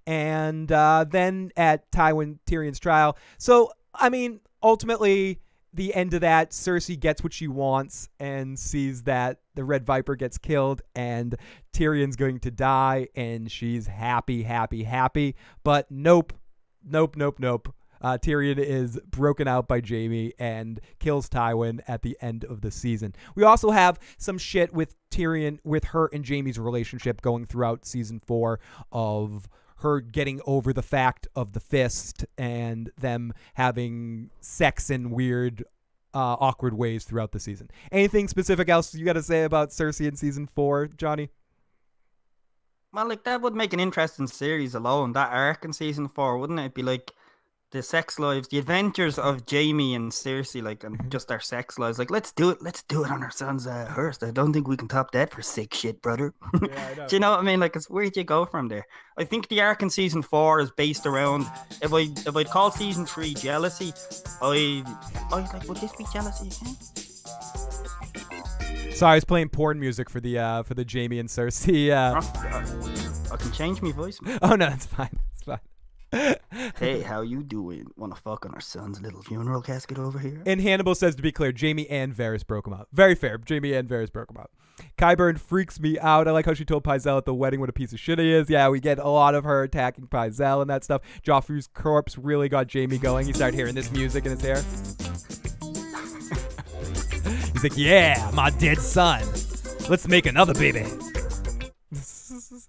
[SPEAKER 1] And then at Tyrion's trial. So, I mean, ultimately, the end of that, Cersei gets what she wants and sees that the Red Viper gets killed and Tyrion's going to die, and she's happy. But nope. Tyrion is broken out by Jaime and kills Tywin at the end of the season. We also have some shit with Tyrion, with her and Jaime's relationship going throughout season 4 of her getting over the fact of the fist and them having sex in weird, awkward ways throughout the season. Anything specific else you got to say about Cersei in season 4, Johnny?
[SPEAKER 2] Well, like that would make an interesting series alone. That arc in season 4, wouldn't it? It'd be like the sex lives, the adventures of Jaime and Cersei, like, and just their sex lives. Like, let's do it on our son's hearse. I don't think we can top that for sick shit, brother.
[SPEAKER 1] Yeah, I know.
[SPEAKER 2] Do you know what I mean? Like, where'd you go from there? I think the arc in season 4 is based around, if I'd call season 3 jealousy, I like, would this be jealousy again?
[SPEAKER 1] Sorry, I was playing porn music for the Jaime and Cersei.
[SPEAKER 2] I can change my voice.
[SPEAKER 1] Oh no, that's fine. That's fine.
[SPEAKER 2] Hey, how you doing? Want to fuck on our son's little funeral casket over here?
[SPEAKER 1] And Hannibal says, to be clear, Jaime and Varys broke him up. Very fair. Jaime and Varys broke him up. Qyburn freaks me out. I like how she told Pycelle at the wedding what a piece of shit he is. Yeah, we get a lot of her attacking Pycelle and that stuff. Joffrey's corpse really got Jaime going. He started hearing this music in his hair. He's like, yeah, my dead son. Let's make another baby.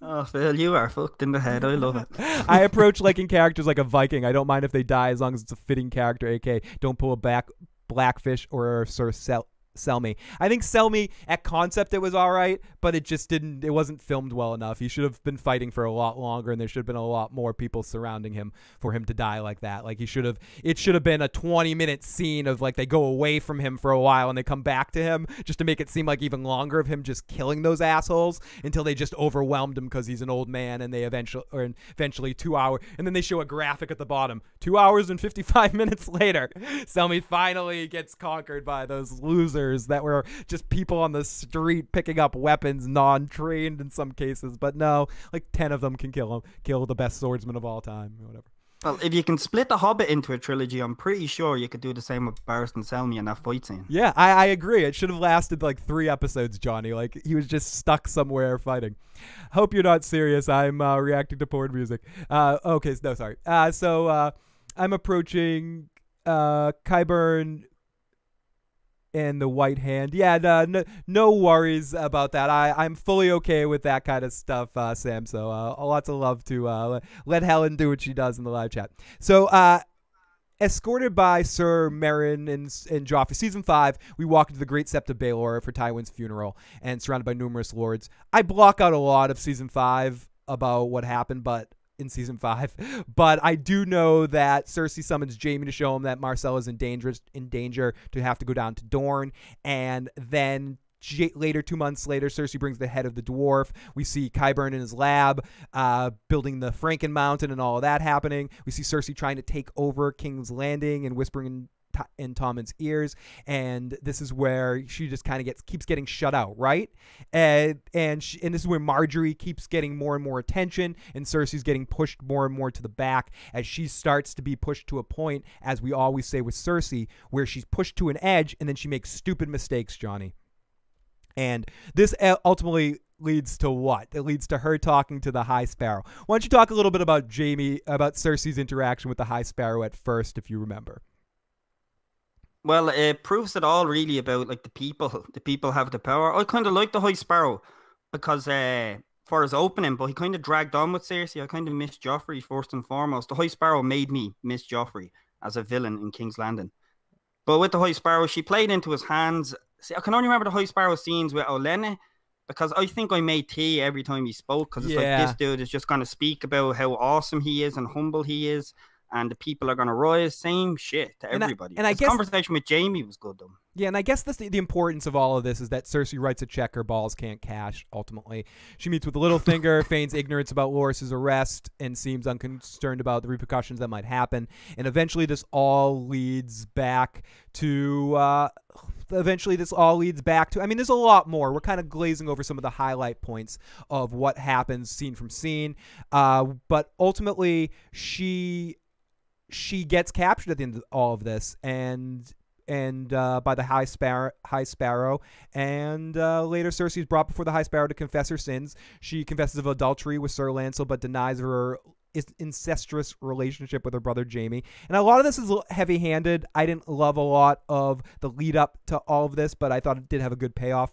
[SPEAKER 2] Oh, Phil, you are fucked in the head. I love it.
[SPEAKER 1] I approach liking characters like a Viking. I don't mind if they die as long as it's a fitting character, aka don't pull a Blackfish or Sir Selmy. I think Selmy, at concept, it was all right, but it wasn't filmed well enough. He should have been fighting for a lot longer, and there should have been a lot more people surrounding him for him to die like that. Like, it should have been a 20-minute scene of, like, they go away from him for a while and they come back to him just to make it seem like even longer of him just killing those assholes until they just overwhelmed him because he's an old man, and they eventually 2 hours, and then they show a graphic at the bottom. 2 hours and 55 minutes later, Selmy finally gets conquered by those losers that were just people on the street picking up weapons, non-trained in some cases, but no, like 10 of them can kill the best swordsman of all time or whatever.
[SPEAKER 2] Well, if you can split the Hobbit into a trilogy, I'm pretty sure you could do the same with Barristan Selmy in that fight scene.
[SPEAKER 1] Yeah, I agree. It should have lasted like 3 episodes, Johnny. Like, he was just stuck somewhere fighting. Hope you're not serious. I'm reacting to porn music. Okay, no, sorry. So I'm approaching Qyburn and the White Hand. Yeah, no worries about that. I'm fully okay with that kind of stuff, Sam. So lots of love to let Helen do what she does in the live chat. So escorted by Sir Meryn and Joffrey, season 5, we walk into the Great Sept of Baelor for Tywin's funeral and surrounded by numerous lords. I block out a lot of season 5 about what happened, in season 5, but I do know that Cersei summons Jaime to show him that Marcel is in danger to have to go down to Dorne, and then later, 2 months later, Cersei brings the head of the dwarf. We see Qyburn in his lab, building the Franken Mountain and all of that happening. We see Cersei trying to take over King's Landing and whispering in Tommen's ears, and this is where she just kind of keeps getting shut out, right? And this is where Marjorie keeps getting more and more attention, and Cersei's getting pushed more and more to the back as she starts to be pushed to a point, as we always say with Cersei, where she's pushed to an edge and then she makes stupid mistakes, Johnny. And this ultimately leads to what? It leads to her talking to the High Sparrow. Why don't you talk a little bit about Cersei's interaction with the High Sparrow at first, if you remember?
[SPEAKER 2] Well, it proves it all really about, like, the people. The people have the power. I kind of like the High Sparrow because for his opening, but he kind of dragged on with Cersei. I kind of missed Joffrey first and foremost. The High Sparrow made me miss Joffrey as a villain in King's Landing. But with the High Sparrow, she played into his hands. See, I can only remember the High Sparrow scenes with Olenna because I think I made tea every time he spoke, because it's like, this dude is just going to speak about how awesome he is and humble he is, and the people are going to rise. Same shit to everybody. And I guess conversation with Jaime was good, though.
[SPEAKER 1] Yeah, and I guess the importance of all of this is that Cersei writes a check her balls can't cash, ultimately. She meets with Littlefinger, feigns ignorance about Loras's arrest, and seems unconcerned about the repercussions that might happen. And eventually this all leads back to... I mean, there's a lot more. We're kind of glazing over some of the highlight points of what happens scene from scene. But ultimately, she gets captured at the end of all of this, and by the High Sparrow, and later Cersei is brought before the High Sparrow to confess her sins. She confesses of adultery with Sir Lancel, but denies her incestuous relationship with her brother Jaime. And a lot of this is heavy-handed. I didn't love a lot of the lead up to all of this, but I thought it did have a good payoff.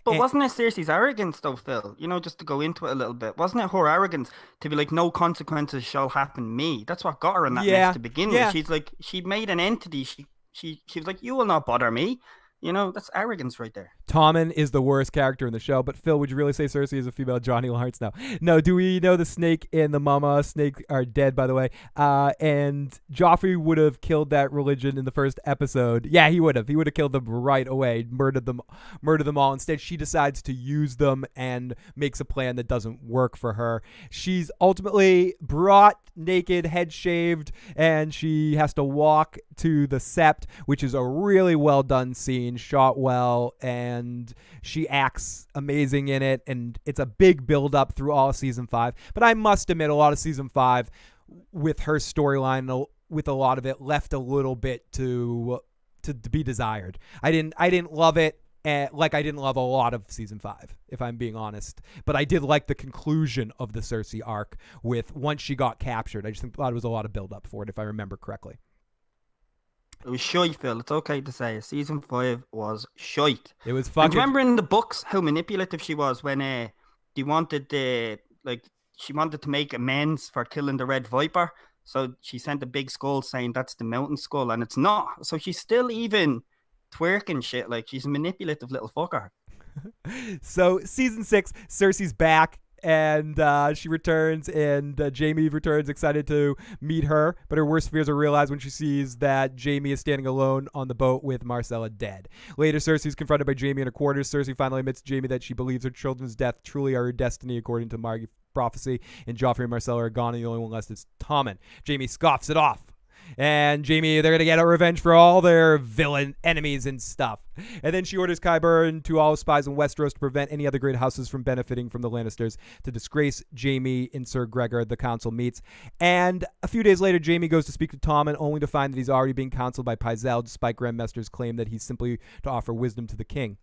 [SPEAKER 2] But wasn't it Cersei's arrogance, though, Phil? You know, just to go into it a little bit. Wasn't it her arrogance to be like, no consequences shall happen me? That's what got her in that mess to begin with. She's like, she made an entity. She was like, you will not bother me. You know, that's arrogance right there.
[SPEAKER 1] Tommen is the worst character in the show, but Phil, would you really say Cersei is a female Johnny Lawrence? No. Do we know the snake and the mama snake are dead, by the way? And Joffrey would have killed that religion in the first episode. Yeah, he would have. He would have killed them right away, murdered them all. Instead, she decides to use them and makes a plan that doesn't work for her. She's ultimately brought naked, head shaved, and she has to walk to the Sept, which is a really well done scene, shot well, and she acts amazing in it, and it's a big build up through all of season 5. But I must admit, a lot of season 5 with her storyline, with a lot of it, left a little bit to be desired. I didn't love it. Like I didn't love a lot of season 5, if I'm being honest. But I did like the conclusion of the Cersei arc with once she got captured. I just thought it was a lot of build up for it, if I remember correctly.
[SPEAKER 2] It was shite, Phil. It's okay to say season 5 was shite.
[SPEAKER 1] It was fucking.
[SPEAKER 2] And do you remember in the books how manipulative she was when they wanted she wanted to make amends for killing the Red Viper, so she sent a big skull saying that's the mountain skull, and it's not. So she's still even twerking shit. Like, she's a manipulative little fucker.
[SPEAKER 1] So season 6, Cersei's back, and she returns, and Jaime returns, excited to meet her, but her worst fears are realized when she sees that Jaime is standing alone on the boat with Marcella dead. Later, Cersei's confronted by Jaime in her quarters. Cersei finally admits to Jaime that she believes her children's death truly are her destiny according to Maggy prophecy, and Joffrey and Marcella are gone, and the only one left is Tommen. Jaime scoffs it off. And Jaime, they're going to get a revenge for all their villain enemies and stuff. And then she orders Qyburn to all spies in Westeros to prevent any other great houses from benefiting from the Lannisters, to disgrace Jaime and Sir Gregor. The council meets. And a few days later, Jaime goes to speak to Tommen, only to find that he's already being counseled by Pycelle, despite Grandmaster's claim that he's simply to offer wisdom to the king.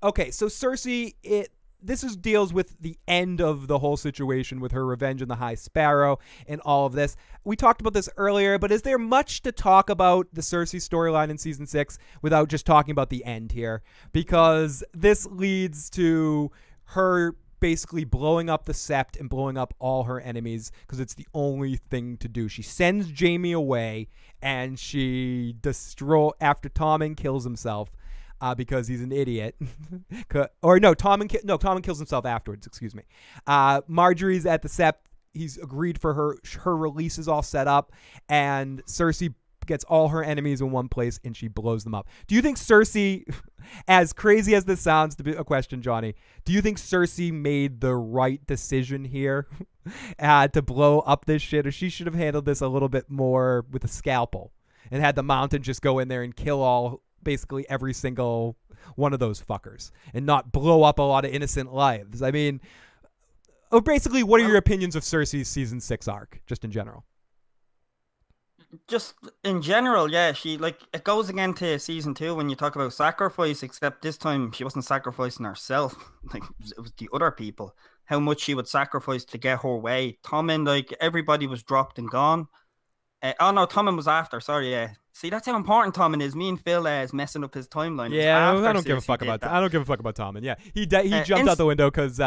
[SPEAKER 1] Okay, so Cersei, this deals with the end of the whole situation with her revenge on the High Sparrow and all of this. We talked about this earlier, but is there much to talk about the Cersei storyline in season 6 without just talking about the end here? Because this leads to her basically blowing up the Sept and blowing up all her enemies because it's the only thing to do. She sends Jaime away, and she after Tommen kills himself. Because he's an idiot. Tommen kills himself afterwards, excuse me. Marjorie's at the Sept. He's agreed for her release is all set up, and Cersei gets all her enemies in one place, and she blows them up. Do you think Cersei, as crazy as this sounds to be a question, Johnny, do you think Cersei made the right decision here to blow up this shit, or she should have handled this a little bit more with a scalpel and had the mountain just go in there and kill basically every single one of those fuckers and not blow up a lot of innocent lives? I mean, basically, what are your opinions of Cersei's season 6 arc, just in general?
[SPEAKER 2] Just in general, yeah, it goes again to season 2 when you talk about sacrifice, except this time she wasn't sacrificing herself. Like, it was the other people. How much she would sacrifice to get her way. Tommen, everybody was dropped and gone. Tommen was after. Sorry, yeah. See, that's how important Tommen is. Me and Phil is messing up his timeline.
[SPEAKER 1] Yeah, I don't give a fuck about that. I don't give a fuck about Tommen. Yeah, he jumped out the window because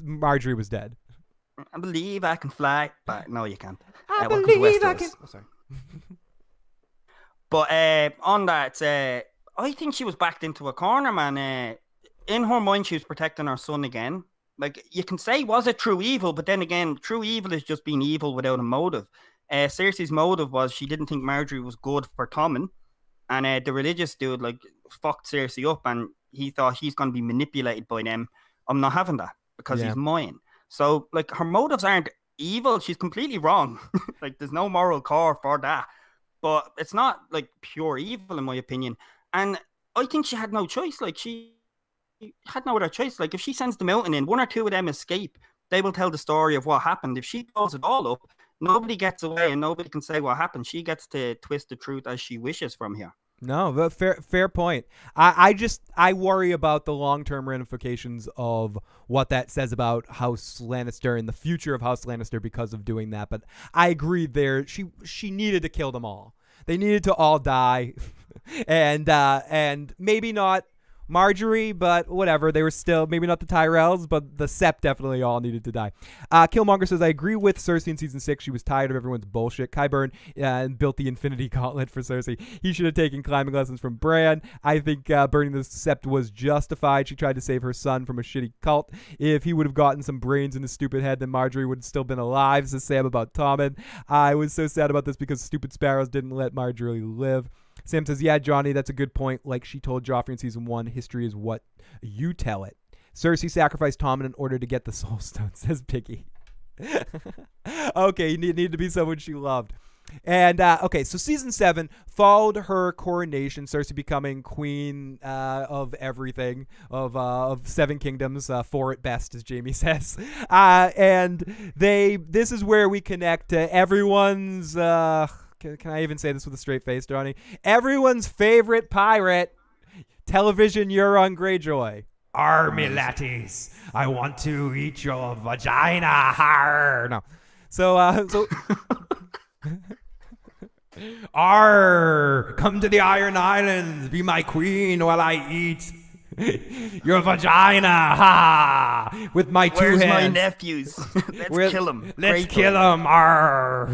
[SPEAKER 1] Marjorie was dead.
[SPEAKER 2] I believe I can fly, but no, you can't.
[SPEAKER 1] I believe I can. Oh, sorry.
[SPEAKER 2] But on that, I think she was backed into a corner, man. In her mind, she was protecting her son again. Like, you can say, was it true evil? But then again, true evil is just being evil without a motive. Cersei's motive was she didn't think Marjorie was good for Tommen, and the religious dude fucked Cersei up, and he thought he's going to be manipulated by them. I'm not having that because he's mine. So her motives aren't evil. She's completely wrong. There's no moral core for that, but it's not pure evil in my opinion. And I think she had no choice. She had no other choice. If she sends the mountain in, one or two of them escape, they will tell the story of what happened. If she blows it all up, nobody gets away and nobody can say what happened. She gets to twist the truth as she wishes from here.
[SPEAKER 1] No, but fair point. I worry about the long-term ramifications of what that says about House Lannister and the future of House Lannister because of doing that. But I agree there. She needed to kill them all. They needed to all die, and maybe not Marjorie, but whatever. They were still, maybe not the Tyrells, but the Sept definitely all needed to die. Killmonger says, I agree with Cersei in season 6. She was tired of everyone's bullshit. Qyburn built the Infinity Gauntlet for Cersei. He should have taken climbing lessons from Bran. I think burning the Sept was justified. She tried to save her son from a shitty cult. If he would have gotten some brains in his stupid head, then Marjorie would have still been alive, says Sam about Tommen. I was so sad about this because stupid sparrows didn't let Marjorie live. Sam says, yeah, Johnny, that's a good point. Like she told Joffrey in season 1, history is what you tell it. Cersei sacrificed Tommen in order to get the Soul Stone, says Piggy. Okay, needed to be someone she loved. And, okay, so season 7 followed her coronation, Cersei becoming queen of everything, of 7 kingdoms, 4 at best, as Jamie says. And this is where we connect to everyone's... Can I even say this with a straight face, Johnny? Everyone's favorite pirate, television Euron Greyjoy. Army latties, I want to eat your vagina. Har. No. So come to the Iron Islands, be my queen while I eat your vagina, ha! With my 2 hands.
[SPEAKER 2] Where's my nephews? Let's kill them.
[SPEAKER 1] Let's kill them. Arr.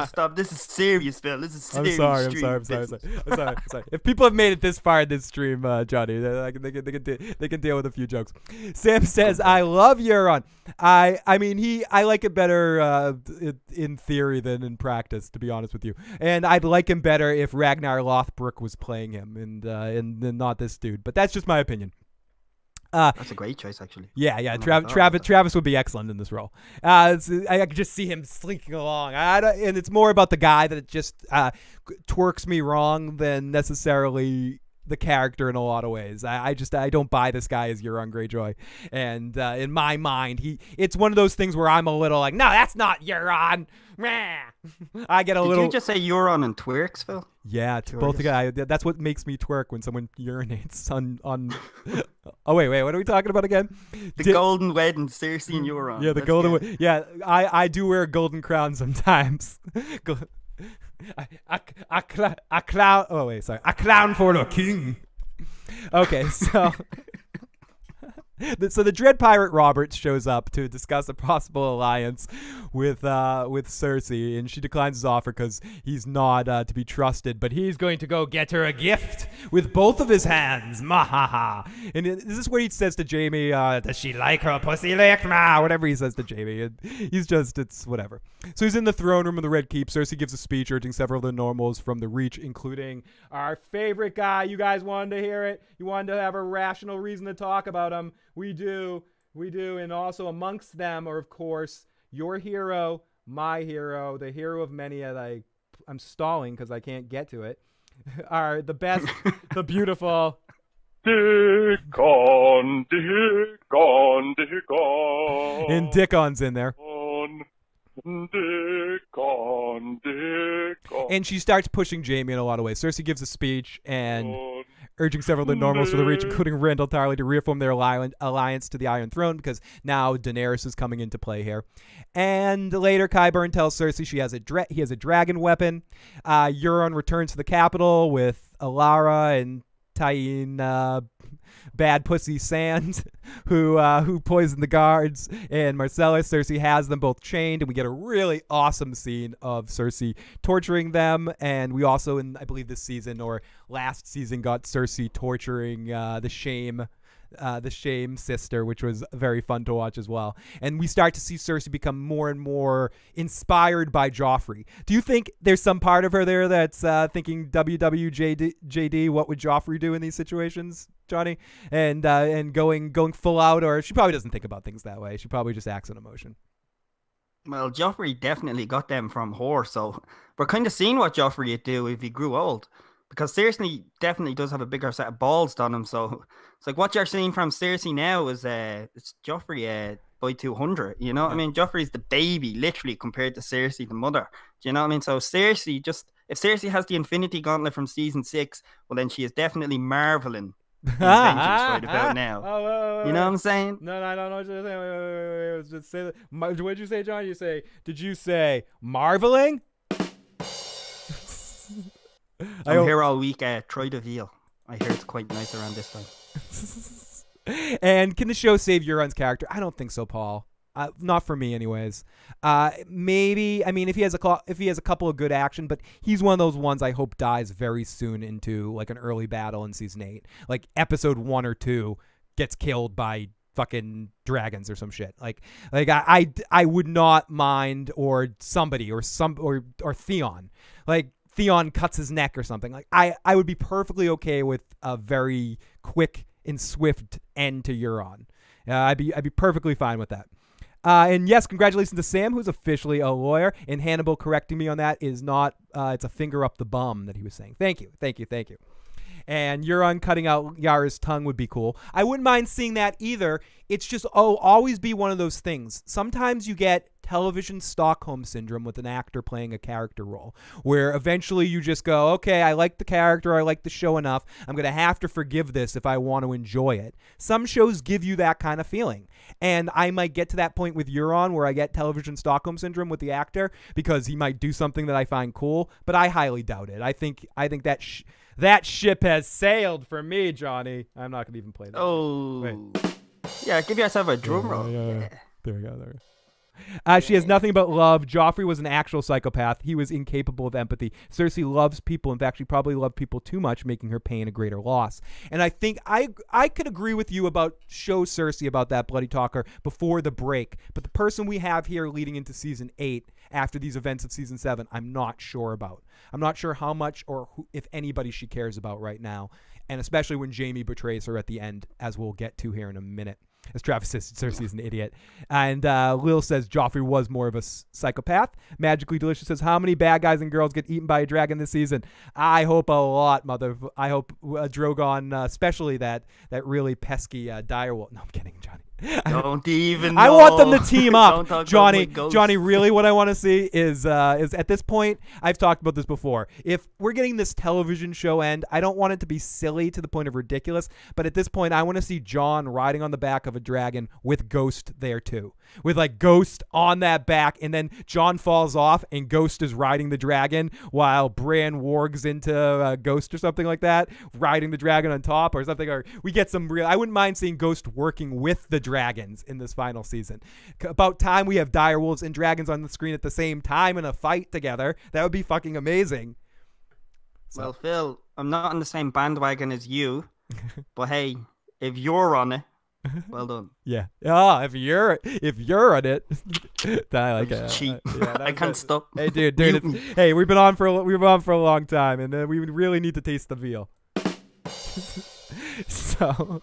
[SPEAKER 2] Stop. This is serious, Phil. This is serious.
[SPEAKER 1] I'm sorry. If people have made it this far in this stream, Johnny, they can deal with a few jokes. Sam says, I love Euron. I mean, I like it better in theory than in practice, to be honest with you. And I'd like him better if Ragnar Lothbrok was playing him and not this dude. But that's just my opinion.
[SPEAKER 2] That's a great choice, actually.
[SPEAKER 1] Yeah. Travis would be excellent in this role. I could just see him slinking along. And it's more about the guy that just twerks me wrong than necessarily the character in a lot of ways. I don't buy this guy as Euron Greyjoy. And in my mind, it's one of those things where I'm a little like, no, that's not Euron. I get a little.
[SPEAKER 2] Did you just say Euron and twerks, Phil?
[SPEAKER 1] Yeah, to both the guys. That's what makes me twerk when someone urinates on. Oh wait, what are we talking about again?
[SPEAKER 2] The golden wedding, Cersei and Euron.
[SPEAKER 1] Yeah, the golden wedding. Yeah, I do wear a golden crown sometimes. A clown. Oh wait, sorry. A clown for the king. Okay, so. So the Dread Pirate Roberts shows up to discuss a possible alliance with Cersei, and she declines his offer because he's not to be trusted. But he's going to go get her a gift with both of his hands. Mahaha! And this is what he says to Jamie. Does she like her pussy licked? Whatever he says to Jamie. It's whatever. So he's in the throne room of the Red Keep. Cersei gives a speech urging several of the normals from the Reach, including our favorite guy. You guys wanted to hear it. You wanted to have a rational reason to talk about him. We do. And also amongst them are, of course, your hero, my hero, the hero of many that I'm stalling because I can't get to it, are the best, the beautiful.
[SPEAKER 5] Dickon.
[SPEAKER 1] And Dickon's in there.
[SPEAKER 5] Dickon.
[SPEAKER 1] And she starts pushing Jamie in a lot of ways. Cersei gives a speech and urging several of the normals for the Reach, including Randall Tarley, to reaffirm their alliance to the Iron Throne because now Daenerys is coming into play here. And later, Qyburn tells Cersei he has a dragon weapon. Euron returns to the capital with Alara and Tyene Bad Pussy Sand, who poisoned the guards, and Marcellus. Cersei has them both chained, and we get a really awesome scene of Cersei torturing them. And we also, in I believe this season or last season, got Cersei torturing the Shame sister, which was very fun to watch as well. And we start to see Cersei become more and more inspired by Joffrey. Do you think there's some part of her there that's thinking WWJD, what would Joffrey do in these situations, Johnny? And going full out, or she probably doesn't think about things that way. She probably just acts on emotion.
[SPEAKER 2] Well, Joffrey definitely got them from her, so we're kind of seeing what Joffrey would do if he grew old. Because Cersei definitely does have a bigger set of balls than him, so it's like what you're seeing from Cersei now is it's Joffrey by 200. You know what I mean? Joffrey's the baby, literally, compared to Cersei, the mother. Do you know what I mean? So Cersei, if Cersei has the Infinity Gauntlet from season 6, well then she is definitely marveling. Right about now. You know what I'm saying?
[SPEAKER 1] No, I don't know what you're saying. Wait. Just say that. What did you say, John? Did you say marveling?
[SPEAKER 2] I'm here all week. Try the veal. I hear it's quite nice around this time.
[SPEAKER 1] And can the show save Euron's character? I don't think so, Paul. Not for me, anyways. Maybe. I mean, if he has a couple of good action, but he's one of those ones I hope dies very soon into like an early battle in season 8, like episode 1 or 2, gets killed by fucking dragons or some shit. Like I would not mind, or somebody or Theon. Like Theon cuts his neck or something. Like I would be perfectly okay with a very quick and swift end to Euron. I'd be perfectly fine with that. And yes, congratulations to Sam, who's officially a lawyer. And Hannibal correcting me on that is not, it's a finger up the bum that he was saying. Thank you. And Euron cutting out Yara's tongue would be cool. I wouldn't mind seeing that either. It's just, always be one of those things. Sometimes you get television Stockholm syndrome with an actor playing a character role, where eventually you just go, okay, I like the character, I like the show enough, I'm going to have to forgive this if I want to enjoy it. Some shows give you that kind of feeling. And I might get to that point with Euron where I get television Stockholm syndrome with the actor because he might do something that I find cool, but I highly doubt it. I think that ship has sailed for me, Johnny. I'm not going to even play that.
[SPEAKER 2] Oh.
[SPEAKER 1] Wait.
[SPEAKER 2] Yeah, give yourself a drum roll.
[SPEAKER 1] Yeah. There we go. She has nothing but love. Joffrey was an actual psychopath. He was incapable of empathy. Cersei loves people. In fact, she probably loved people too much, making her pain a greater loss. And I think I could agree with you about show Cersei about that bloody talker before the break. But the person we have here leading into season 8 after these events of season 7, I'm not sure about. I'm not sure how much or who, if anybody she cares about right now. And especially when Jaime betrays her at the end, as we'll get to here in a minute. As Travis says, Cersei is an idiot. And Lil says Joffrey was more of a psychopath. Magically Delicious says, how many bad guys and girls get eaten by a dragon this season? I hope a lot, mother. I hope Drogon, especially that really pesky direwolf. No, I'm kidding, Johnny.
[SPEAKER 2] Don't even.
[SPEAKER 1] I want them to team up,
[SPEAKER 2] Johnny.
[SPEAKER 1] Johnny, really, what I want to see is at this point. I've talked about this before. If we're getting this television show end, I don't want it to be silly to the point of ridiculous. But at this point, I want to see Jon riding on the back of a dragon with Ghost there too, with like Ghost on that back, and then Jon falls off and Ghost is riding the dragon while Bran wargs into Ghost or something like that, riding the dragon on top or something. Or we get some real. I wouldn't mind seeing Ghost working with the dragons in this final season. About time we have direwolves and dragons on the screen at the same time in a fight together. That would be fucking amazing. So.
[SPEAKER 2] Well, Phil, I'm not on the same bandwagon as you, but hey, if you're on it, well done.
[SPEAKER 1] Yeah. Oh, if you're on it, I like it.
[SPEAKER 2] Cheap.
[SPEAKER 1] Yeah,
[SPEAKER 2] I can't stop.
[SPEAKER 1] Hey, dude. Hey, we've been on for a long time, and we really need to taste the veal. So.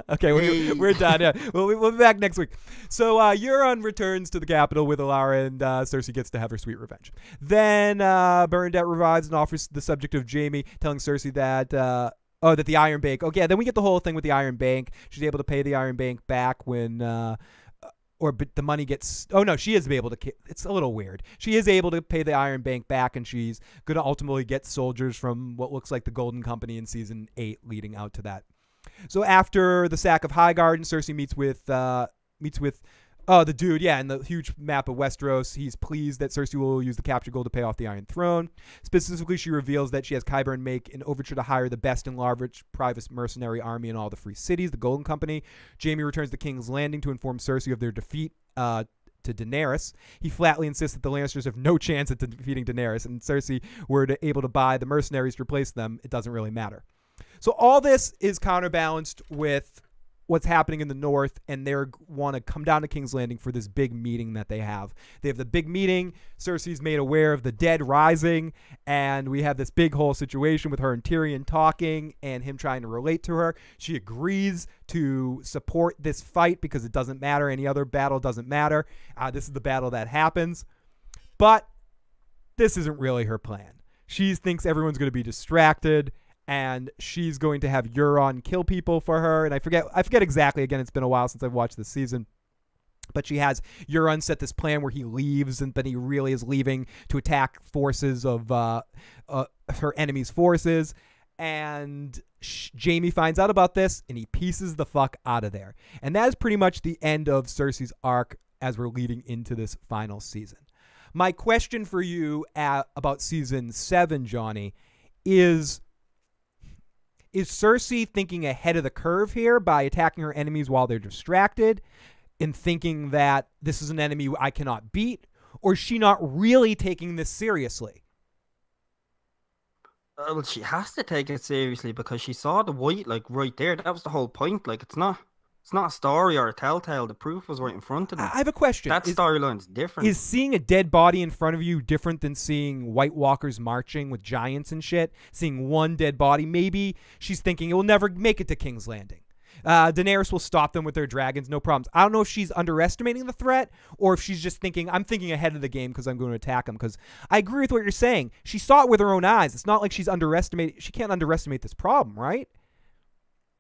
[SPEAKER 1] Okay, we're done. Yeah, we'll be back next week. So Euron returns to the capital with Alara, and Cersei gets to have her sweet revenge. Then Bernadette revives and offers the subject of Jaime, telling Cersei that that the Iron Bank. Okay, then we get the whole thing with the Iron Bank. She's able to pay the Iron Bank back when. But the money gets. Oh no, she is able to. It's a little weird. She is able to pay the Iron Bank back, and she's going to ultimately get soldiers from what looks like the Golden Company in season 8, leading out to that. So after the sack of Highgarden, Cersei meets with the dude, in the huge map of Westeros. He's pleased that Cersei will use the captured gold to pay off the Iron Throne. Specifically, she reveals that she has Qyburn make an overture to hire the best and largest private mercenary army in all the free cities, the Golden Company. Jaime returns to King's Landing to inform Cersei of their defeat to Daenerys. He flatly insists that the Lannisters have no chance at defeating Daenerys, and Cersei were able to buy the mercenaries to replace them. It doesn't really matter. So all this is counterbalanced with what's happening in the north, and they want to come down to King's Landing for this big meeting that they have. They have the big meeting. Cersei's made aware of the dead rising, and we have this big whole situation with her and Tyrion talking and him trying to relate to her. She agrees to support this fight because it doesn't matter. Any other battle doesn't matter. This is the battle that happens. But this isn't really her plan. She thinks everyone's going to be distracted, and she's going to have Euron kill people for her. And I forget exactly. Again, it's been a while since I've watched this season. But she has Euron set this plan where he leaves, and then he really is leaving to attack forces of her enemy's forces. And Jaime finds out about this, and he pieces the fuck out of there. And that is pretty much the end of Cersei's arc as we're leading into this final season. My question for you about season 7, Johnny, is is Cersei thinking ahead of the curve here by attacking her enemies while they're distracted and thinking that this is an enemy I cannot beat? Or is she not really taking this seriously?
[SPEAKER 2] Well, she has to take it seriously because she saw the white like right there. That was the whole point. Like it's not a story or a telltale. The proof was right in front of them.
[SPEAKER 1] I have a question.
[SPEAKER 2] That storyline's different.
[SPEAKER 1] Is seeing a dead body in front of you different than seeing White Walkers marching with giants and shit? Seeing one dead body, maybe she's thinking it will never make it to King's Landing. Daenerys will stop them with their dragons, no problems. I don't know if she's underestimating the threat or if she's just thinking, I'm thinking ahead of the game because I'm going to attack them. Because I agree with what you're saying. She saw it with her own eyes. It's not like she can't underestimate this problem, right?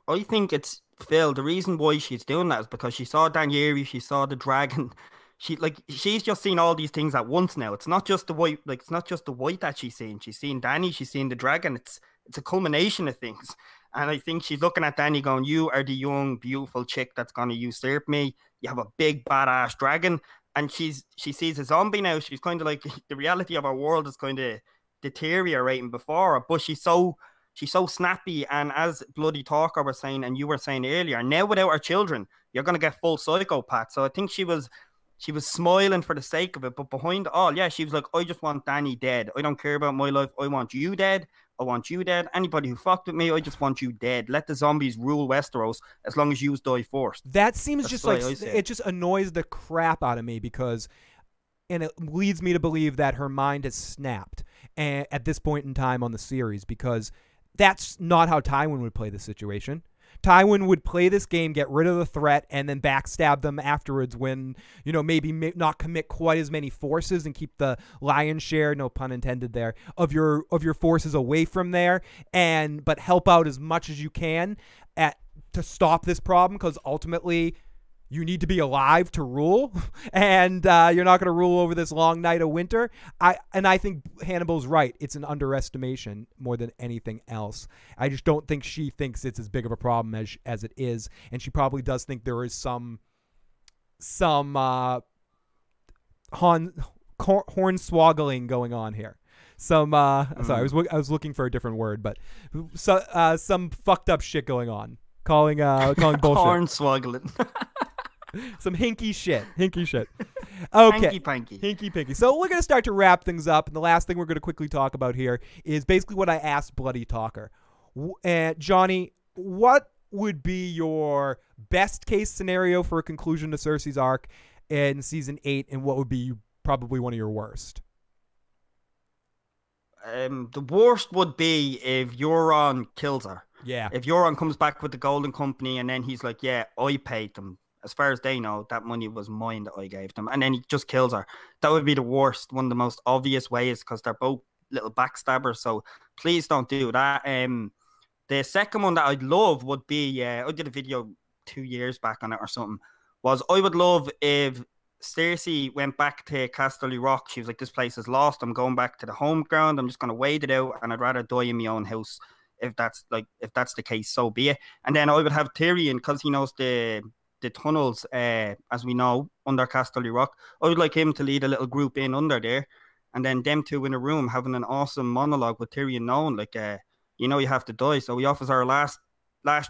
[SPEAKER 2] I think it's Phil. The reason why she's doing that is because she saw Daenerys, she saw the dragon. She's just seen all these things at once now. It's not just the white, it's not just the white that she's seen. She's seen Dany, she's seen the dragon. It's a culmination of things. And I think she's looking at Dany going, you are the young, beautiful chick that's going to usurp me. You have a big, badass dragon. And she sees a zombie now. She's kind of like, the reality of our world is kind of deteriorating before her. But she's so snappy. And as Bloody Talker was saying, and you were saying earlier, now without her children, you're going to get full psychopath. So I think she was smiling for the sake of it. But behind it all, yeah, she was like, I just want Dany dead. I don't care about my life. I want you dead. I want you dead. Anybody who fucked with me, I just want you dead. Let the zombies rule Westeros as long as you die first.
[SPEAKER 1] That seems just like, it just annoys the crap out of me because, and it leads me to believe that her mind has snapped at this point in time on the series, because that's not how Tywin would play the situation. Tywin would play this game, get rid of the threat, and then backstab them afterwards when, maybe not commit quite as many forces and keep the lion's share, no pun intended there, of your forces away from there, but help out as much as you can to stop this problem, because ultimately you need to be alive to rule, and you're not going to rule over this long night of winter. I think Hannibal's right. It's an underestimation more than anything else. I just don't think she thinks it's as big of a problem as it is, and she probably does think there is some hornswoggling going on here. Sorry, I was looking for a different word, but some fucked up shit going on. Calling bullshit.
[SPEAKER 2] Hornswoggling.
[SPEAKER 1] Some hinky shit. Okay.
[SPEAKER 2] Hinky
[SPEAKER 1] pinky. So we're going to start to wrap things up. And the last thing we're going to quickly talk about here is basically what I asked Bloody Talker. Johnny, what would be your best case scenario for a conclusion to Cersei's arc in season 8? And what would be probably one of your worst?
[SPEAKER 2] The worst would be if Euron kills her.
[SPEAKER 1] Yeah.
[SPEAKER 2] If Euron comes back with the Golden Company and then he's like, yeah, I paid them. As far as they know, that money was mine that I gave them. And then he just kills her. That would be the worst, one of the most obvious ways, because they're both little backstabbers. So please don't do that. The second one that I'd love would be, I did a video 2 years back on it or something, was I would love if Cersei went back to Casterly Rock. She was like, this place is lost. I'm going back to the home ground. I'm just going to wait it out, and I'd rather die in my own house. If that's the case, so be it. And then I would have Tyrion, because he knows the tunnels, as we know, under Casterly Rock. I would like him to lead a little group in under there, and then them two in a room having an awesome monologue with Tyrion knowing, like, you have to die. So he offers her last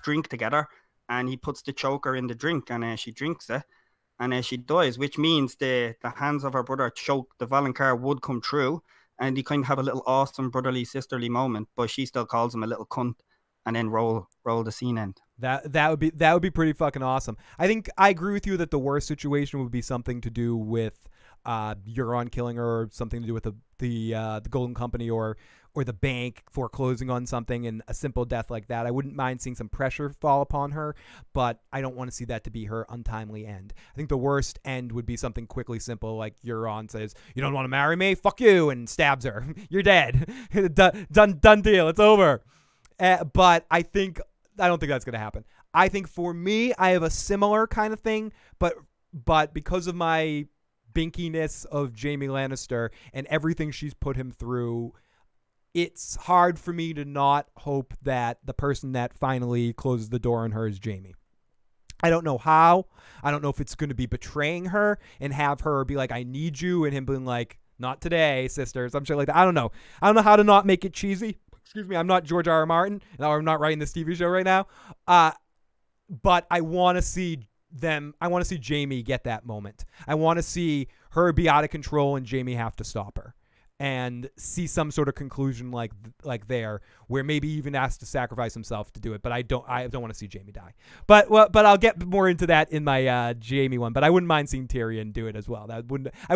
[SPEAKER 2] drink together, and he puts the choker in the drink, and she drinks it, and she dies, which means the hands of her brother choke the Valonqar would come true, and they kind of have a little awesome brotherly sisterly moment, but she still calls him a little cunt, and then roll the scene end.
[SPEAKER 1] That would be pretty fucking awesome. I think I agree with you that the worst situation would be something to do with Euron killing her, or something to do with the Golden Company or the bank foreclosing on something, and a simple death like that. I wouldn't mind seeing some pressure fall upon her, but I don't want to see that to be her untimely end. I think the worst end would be something quickly simple, like Euron says, "You don't want to marry me? Fuck you," and stabs her. You're dead. Done deal. It's over. But I don't think that's going to happen. I think for me, I have a similar kind of thing, but because of my binkiness of Jaime Lannister and everything she's put him through, it's hard for me to not hope that the person that finally closes the door on her is Jaime. I don't know how. I don't know if it's going to be betraying her and have her be like, I need you, and him being like, not today, sister, some shit like that. I don't know. I don't know how to not make it cheesy. excuse me, I'm not George R. R. Martin, and I'm not writing this TV show right now. But I want to see Jaime get that moment. I want to see her be out of control and Jaime have to stop her, and see some sort of conclusion like there, where maybe even has to sacrifice himself to do it. But I don't want to see Jaime die. But I'll get more into that in my Jaime one. But I wouldn't mind seeing Tyrion do it as well. I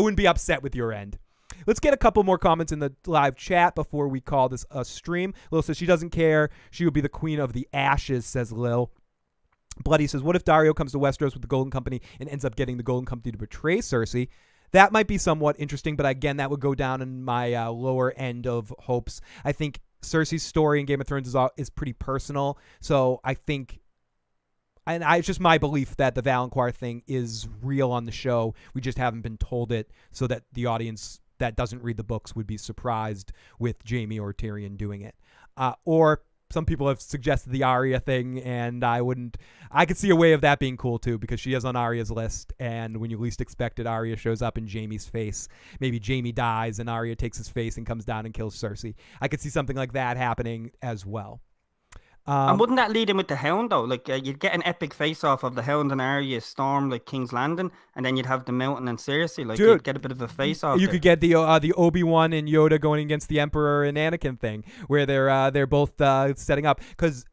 [SPEAKER 1] wouldn't be upset with your end. Let's get a couple more comments in the live chat before we call this a stream. Lil says she doesn't care. She will be the queen of the ashes, says Lil. Bloody says, what if Daario comes to Westeros with the Golden Company and ends up getting the Golden Company to betray Cersei? That might be somewhat interesting, but again, that would go down in my lower end of hopes. I think Cersei's story in Game of Thrones is pretty personal, so I think, and it's just my belief that the Valancourt thing is real on the show. We just haven't been told it, so that the audience that doesn't read the books would be surprised with Jaime or Tyrion doing it. Or some people have suggested the Arya thing, and I could see a way of that being cool too, because she is on Arya's list, and when you least expect it, Arya shows up in Jaime's face. Maybe Jaime dies and Arya takes his face and comes down and kills Cersei. I could see something like that happening as well.
[SPEAKER 2] And wouldn't that lead in with the Hound though? Like you'd get an epic face-off of the Hound and Arya storm like King's Landing, and then you'd have the Mountain and Cersei. Like you'd get a bit of a face-off.
[SPEAKER 1] You could get the Obi-Wan and Yoda going against the Emperor and Anakin thing, where they're both setting up, because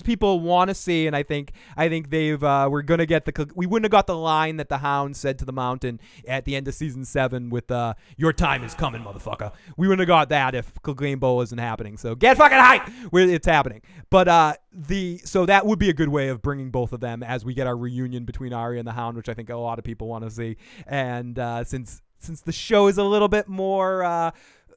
[SPEAKER 1] people want to see, and I think we're gonna get we wouldn't have got the line that the Hound said to the Mountain at the end of season 7 with your time is coming, motherfucker. We wouldn't have got that if Clegane Bowl isn't happening. So get fucking hype where it's happening. But so that would be a good way of bringing both of them as we get our reunion between Arya and the Hound, which I think a lot of people want to see. And since the show is a little bit more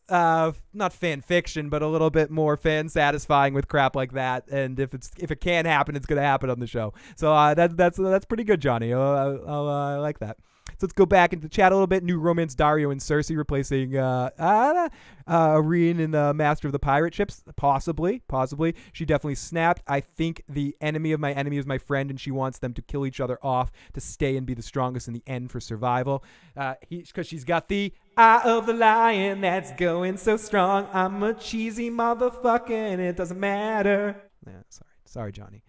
[SPEAKER 1] not fan fiction, but a little bit more fan satisfying with crap like that, and if it can happen, it's gonna happen on the show. So that's pretty good, Johnny. I like that. So let's go back into the chat a little bit. New romance, Daario and Cersei replacing Irene in the Master of the Pirate Ships. Possibly. She definitely snapped. I think the enemy of my enemy is my friend, and she wants them to kill each other off to stay and be the strongest in the end for survival. Because she's got the eye of the lion that's going so strong. I'm a cheesy motherfucker, and it doesn't matter. Yeah, sorry, Johnny.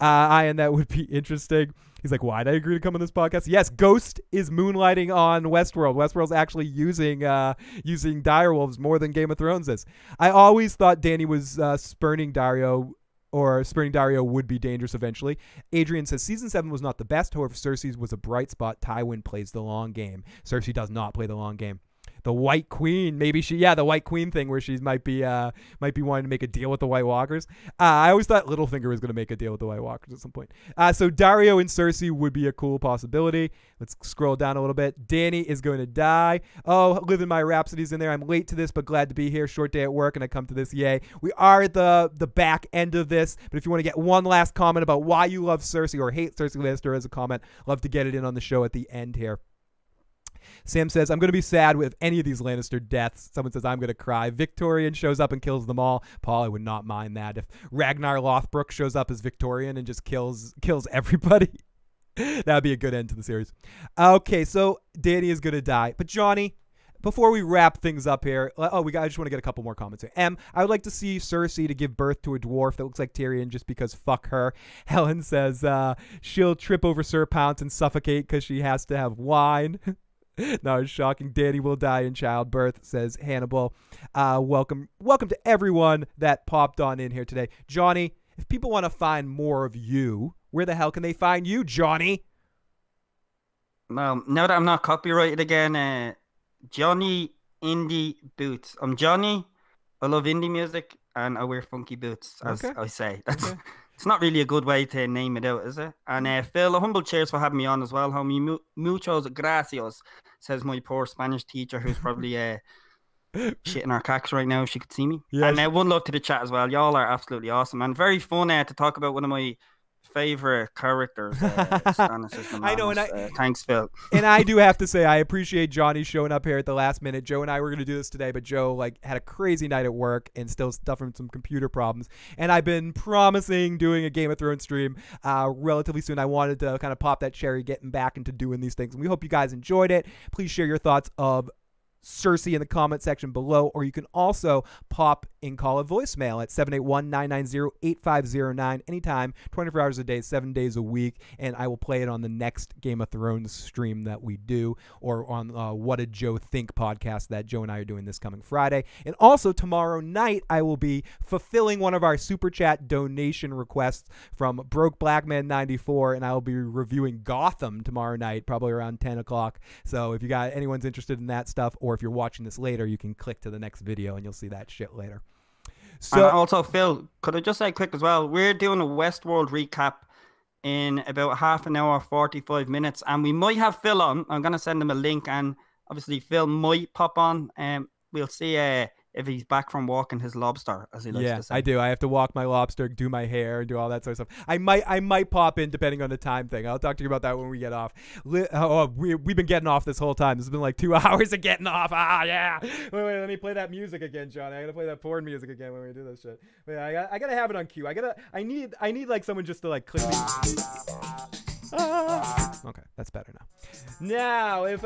[SPEAKER 1] And that would be interesting. He's like, why'd I agree to come on this podcast? Yes, Ghost is moonlighting on Westworld. Westworld's actually using direwolves more than Game of Thrones is. I always thought Dany was spurning Daario, or spurning Daario would be dangerous eventually. Adrian says, season 7 was not the best. However, Cersei's was a bright spot. Tywin plays the long game. Cersei does not play the long game. The White Queen, the White Queen thing where she might be wanting to make a deal with the White Walkers. I always thought Littlefinger was going to make a deal with the White Walkers at some point. So Daario and Cersei would be a cool possibility. Let's scroll down a little bit. Dany is going to die. Oh, living my rhapsodies in there. I'm late to this, but glad to be here. Short day at work, and I come to this. Yay. We are at the back end of this, but if you want to get one last comment about why you love Cersei or hate Cersei Lannister as a comment, love to get it in on the show at the end here. Sam says, I'm going to be sad with any of these Lannister deaths. Someone says, I'm going to cry. Victorian shows up and kills them all. Paul, I would not mind that. If Ragnar Lothbrok shows up as Victorian and just kills everybody, that would be a good end to the series. Okay, so Dany is going to die. But Johnny, before we wrap things up here, I just want to get a couple more comments here. I would like to see Cersei to give birth to a dwarf that looks like Tyrion just because fuck her. Helen says she'll trip over Sir Pounce and suffocate because she has to have wine. No, it's shocking. Dany will die in childbirth, says Hannibal. Welcome to everyone that popped on in here today. Johnny, if people want to find more of you, where the hell can they find you, Johnny?
[SPEAKER 2] Well, now that I'm not copyrighted again, Johnny Indie Boots. I'm Johnny. I love indie music, and I wear funky boots, as I say. That's It's not really a good way to name it out, is it? And Phil, a humble cheers for having me on as well, homie. Muchos gracias, says my poor Spanish teacher, who's probably shitting our cacks right now if she could see me. Yes. And one love to the chat as well. Y'all are absolutely awesome, and very fun to talk about one of my favorite characters. I know, and thanks, Phil.
[SPEAKER 1] And I do have to say, I appreciate Johnny showing up here at the last minute. Joe and I were going to do this today, but Joe had a crazy night at work and still suffering some computer problems. And I've been promising doing a Game of Thrones stream relatively soon. I wanted to kind of pop that cherry, getting back into doing these things. And we hope you guys enjoyed it. Please share your thoughts of Cersei in the comment section below, or you can also pop and call a voicemail at 781-990-8509 anytime, 24 hours a day, 7 days a week, and I will play it on the next Game of Thrones stream that we do, or on What Did Joe Think podcast that Joe and I are doing this coming Friday. And also tomorrow night, I will be fulfilling one of our Super Chat donation requests from Broke Blackman 94, and I will be reviewing Gotham tomorrow night, probably around 10 o'clock. So if you got anyone's interested in that stuff, or if you're watching this later, you can click to the next video and you'll see that shit later. So,
[SPEAKER 2] and also, Phil, could I just say quick as well? We're doing a Westworld recap in about half an hour, 45 minutes, and we might have Phil on. I'm going to send him a link, and obviously Phil might pop on. We'll see if he's back from walking his lobster, as he likes to say.
[SPEAKER 1] Yeah, I do. I have to walk my lobster, do my hair, and do all that sort of stuff. I might pop in depending on the time thing. I'll talk to you about that when we get off. We've been getting off this whole time. This has been like 2 hours of getting off. Ah, yeah. Wait, let me play that music again, Johnny. I gotta play that porn music again when we do this shit. Wait, I gotta have it on cue. I need like someone just to like click me. Okay, that's better now. Now, if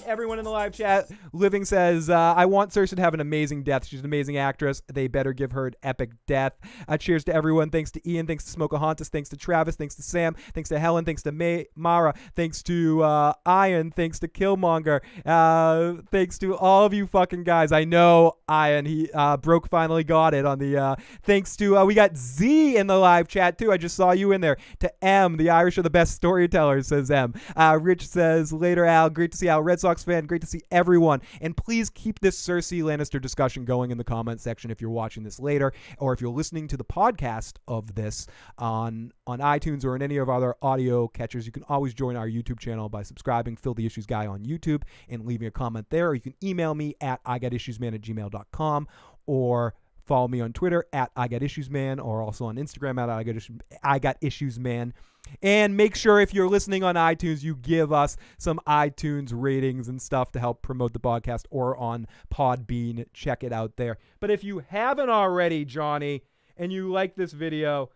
[SPEAKER 1] everyone in the live chat, Living says, I want Cersei to have an amazing death. She's an amazing actress. They better give her an epic death. Cheers to everyone. Thanks to Ian. Thanks to Smokahontas. Thanks to Travis. Thanks to Sam. Thanks to Helen. Thanks to Mara. Thanks to Ian. Thanks to Killmonger. Thanks to all of you fucking guys. I know Ian. He Broke finally got it on the thanks to we got Z in the live chat too. I just saw you in there. To M, the Irish are the best storytellers, says M. Rich says, later Al, great to see Al, Red Sox fan, great to see everyone, and please keep this Cersei Lannister discussion going in the comment section if you're watching this later, or if you're listening to the podcast of this on iTunes or in any of our other audio catchers. You can always join our YouTube channel by subscribing, Phil the Issues Guy on YouTube, and leaving a comment there, or you can email me at igotissuesman@gmail.com, or follow me on Twitter at igotissuesman, or also on Instagram at igotissuesman. And make sure if you're listening on iTunes, you give us some iTunes ratings and stuff to help promote the podcast, or on Podbean. Check it out there. But if you haven't already, Johnny, and you like this video,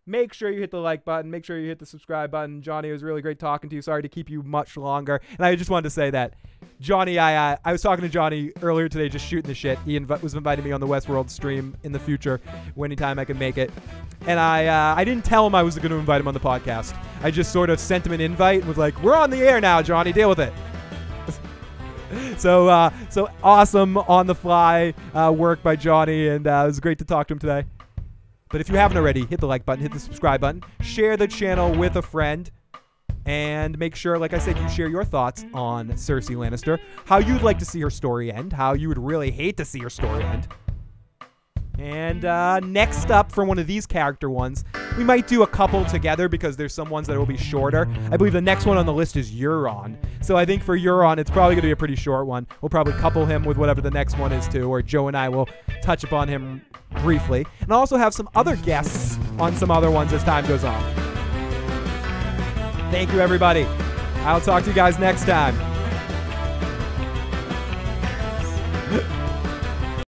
[SPEAKER 1] make sure you hit the like button. Make sure you hit the subscribe button. Johnny, it was really great talking to you. Sorry to keep you much longer. And I just wanted to say that, Johnny, I was talking to Johnny earlier today, just shooting the shit. He was inviting me on the Westworld stream in the future, anytime I could make it. And I didn't tell him I was going to invite him on the podcast. I just sort of sent him an invite and was like, we're on the air now, Johnny. Deal with it. So awesome on the fly work by Johnny, and it was great to talk to him today. But if you haven't already, hit the like button, hit the subscribe button, share the channel with a friend, and make sure, like I said, you share your thoughts on Cersei Lannister, how you'd like to see her story end, how you would really hate to see her story end. And next up, for one of these character ones, we might do a couple together because there's some ones that will be shorter. I believe the next one on the list is Euron. So I think for Euron, it's probably going to be a pretty short one. We'll probably couple him with whatever the next one is too, or Joe and I will touch upon him briefly. And I'll also have some other guests on some other ones as time goes on. Thank you, everybody. I'll talk to you guys next time.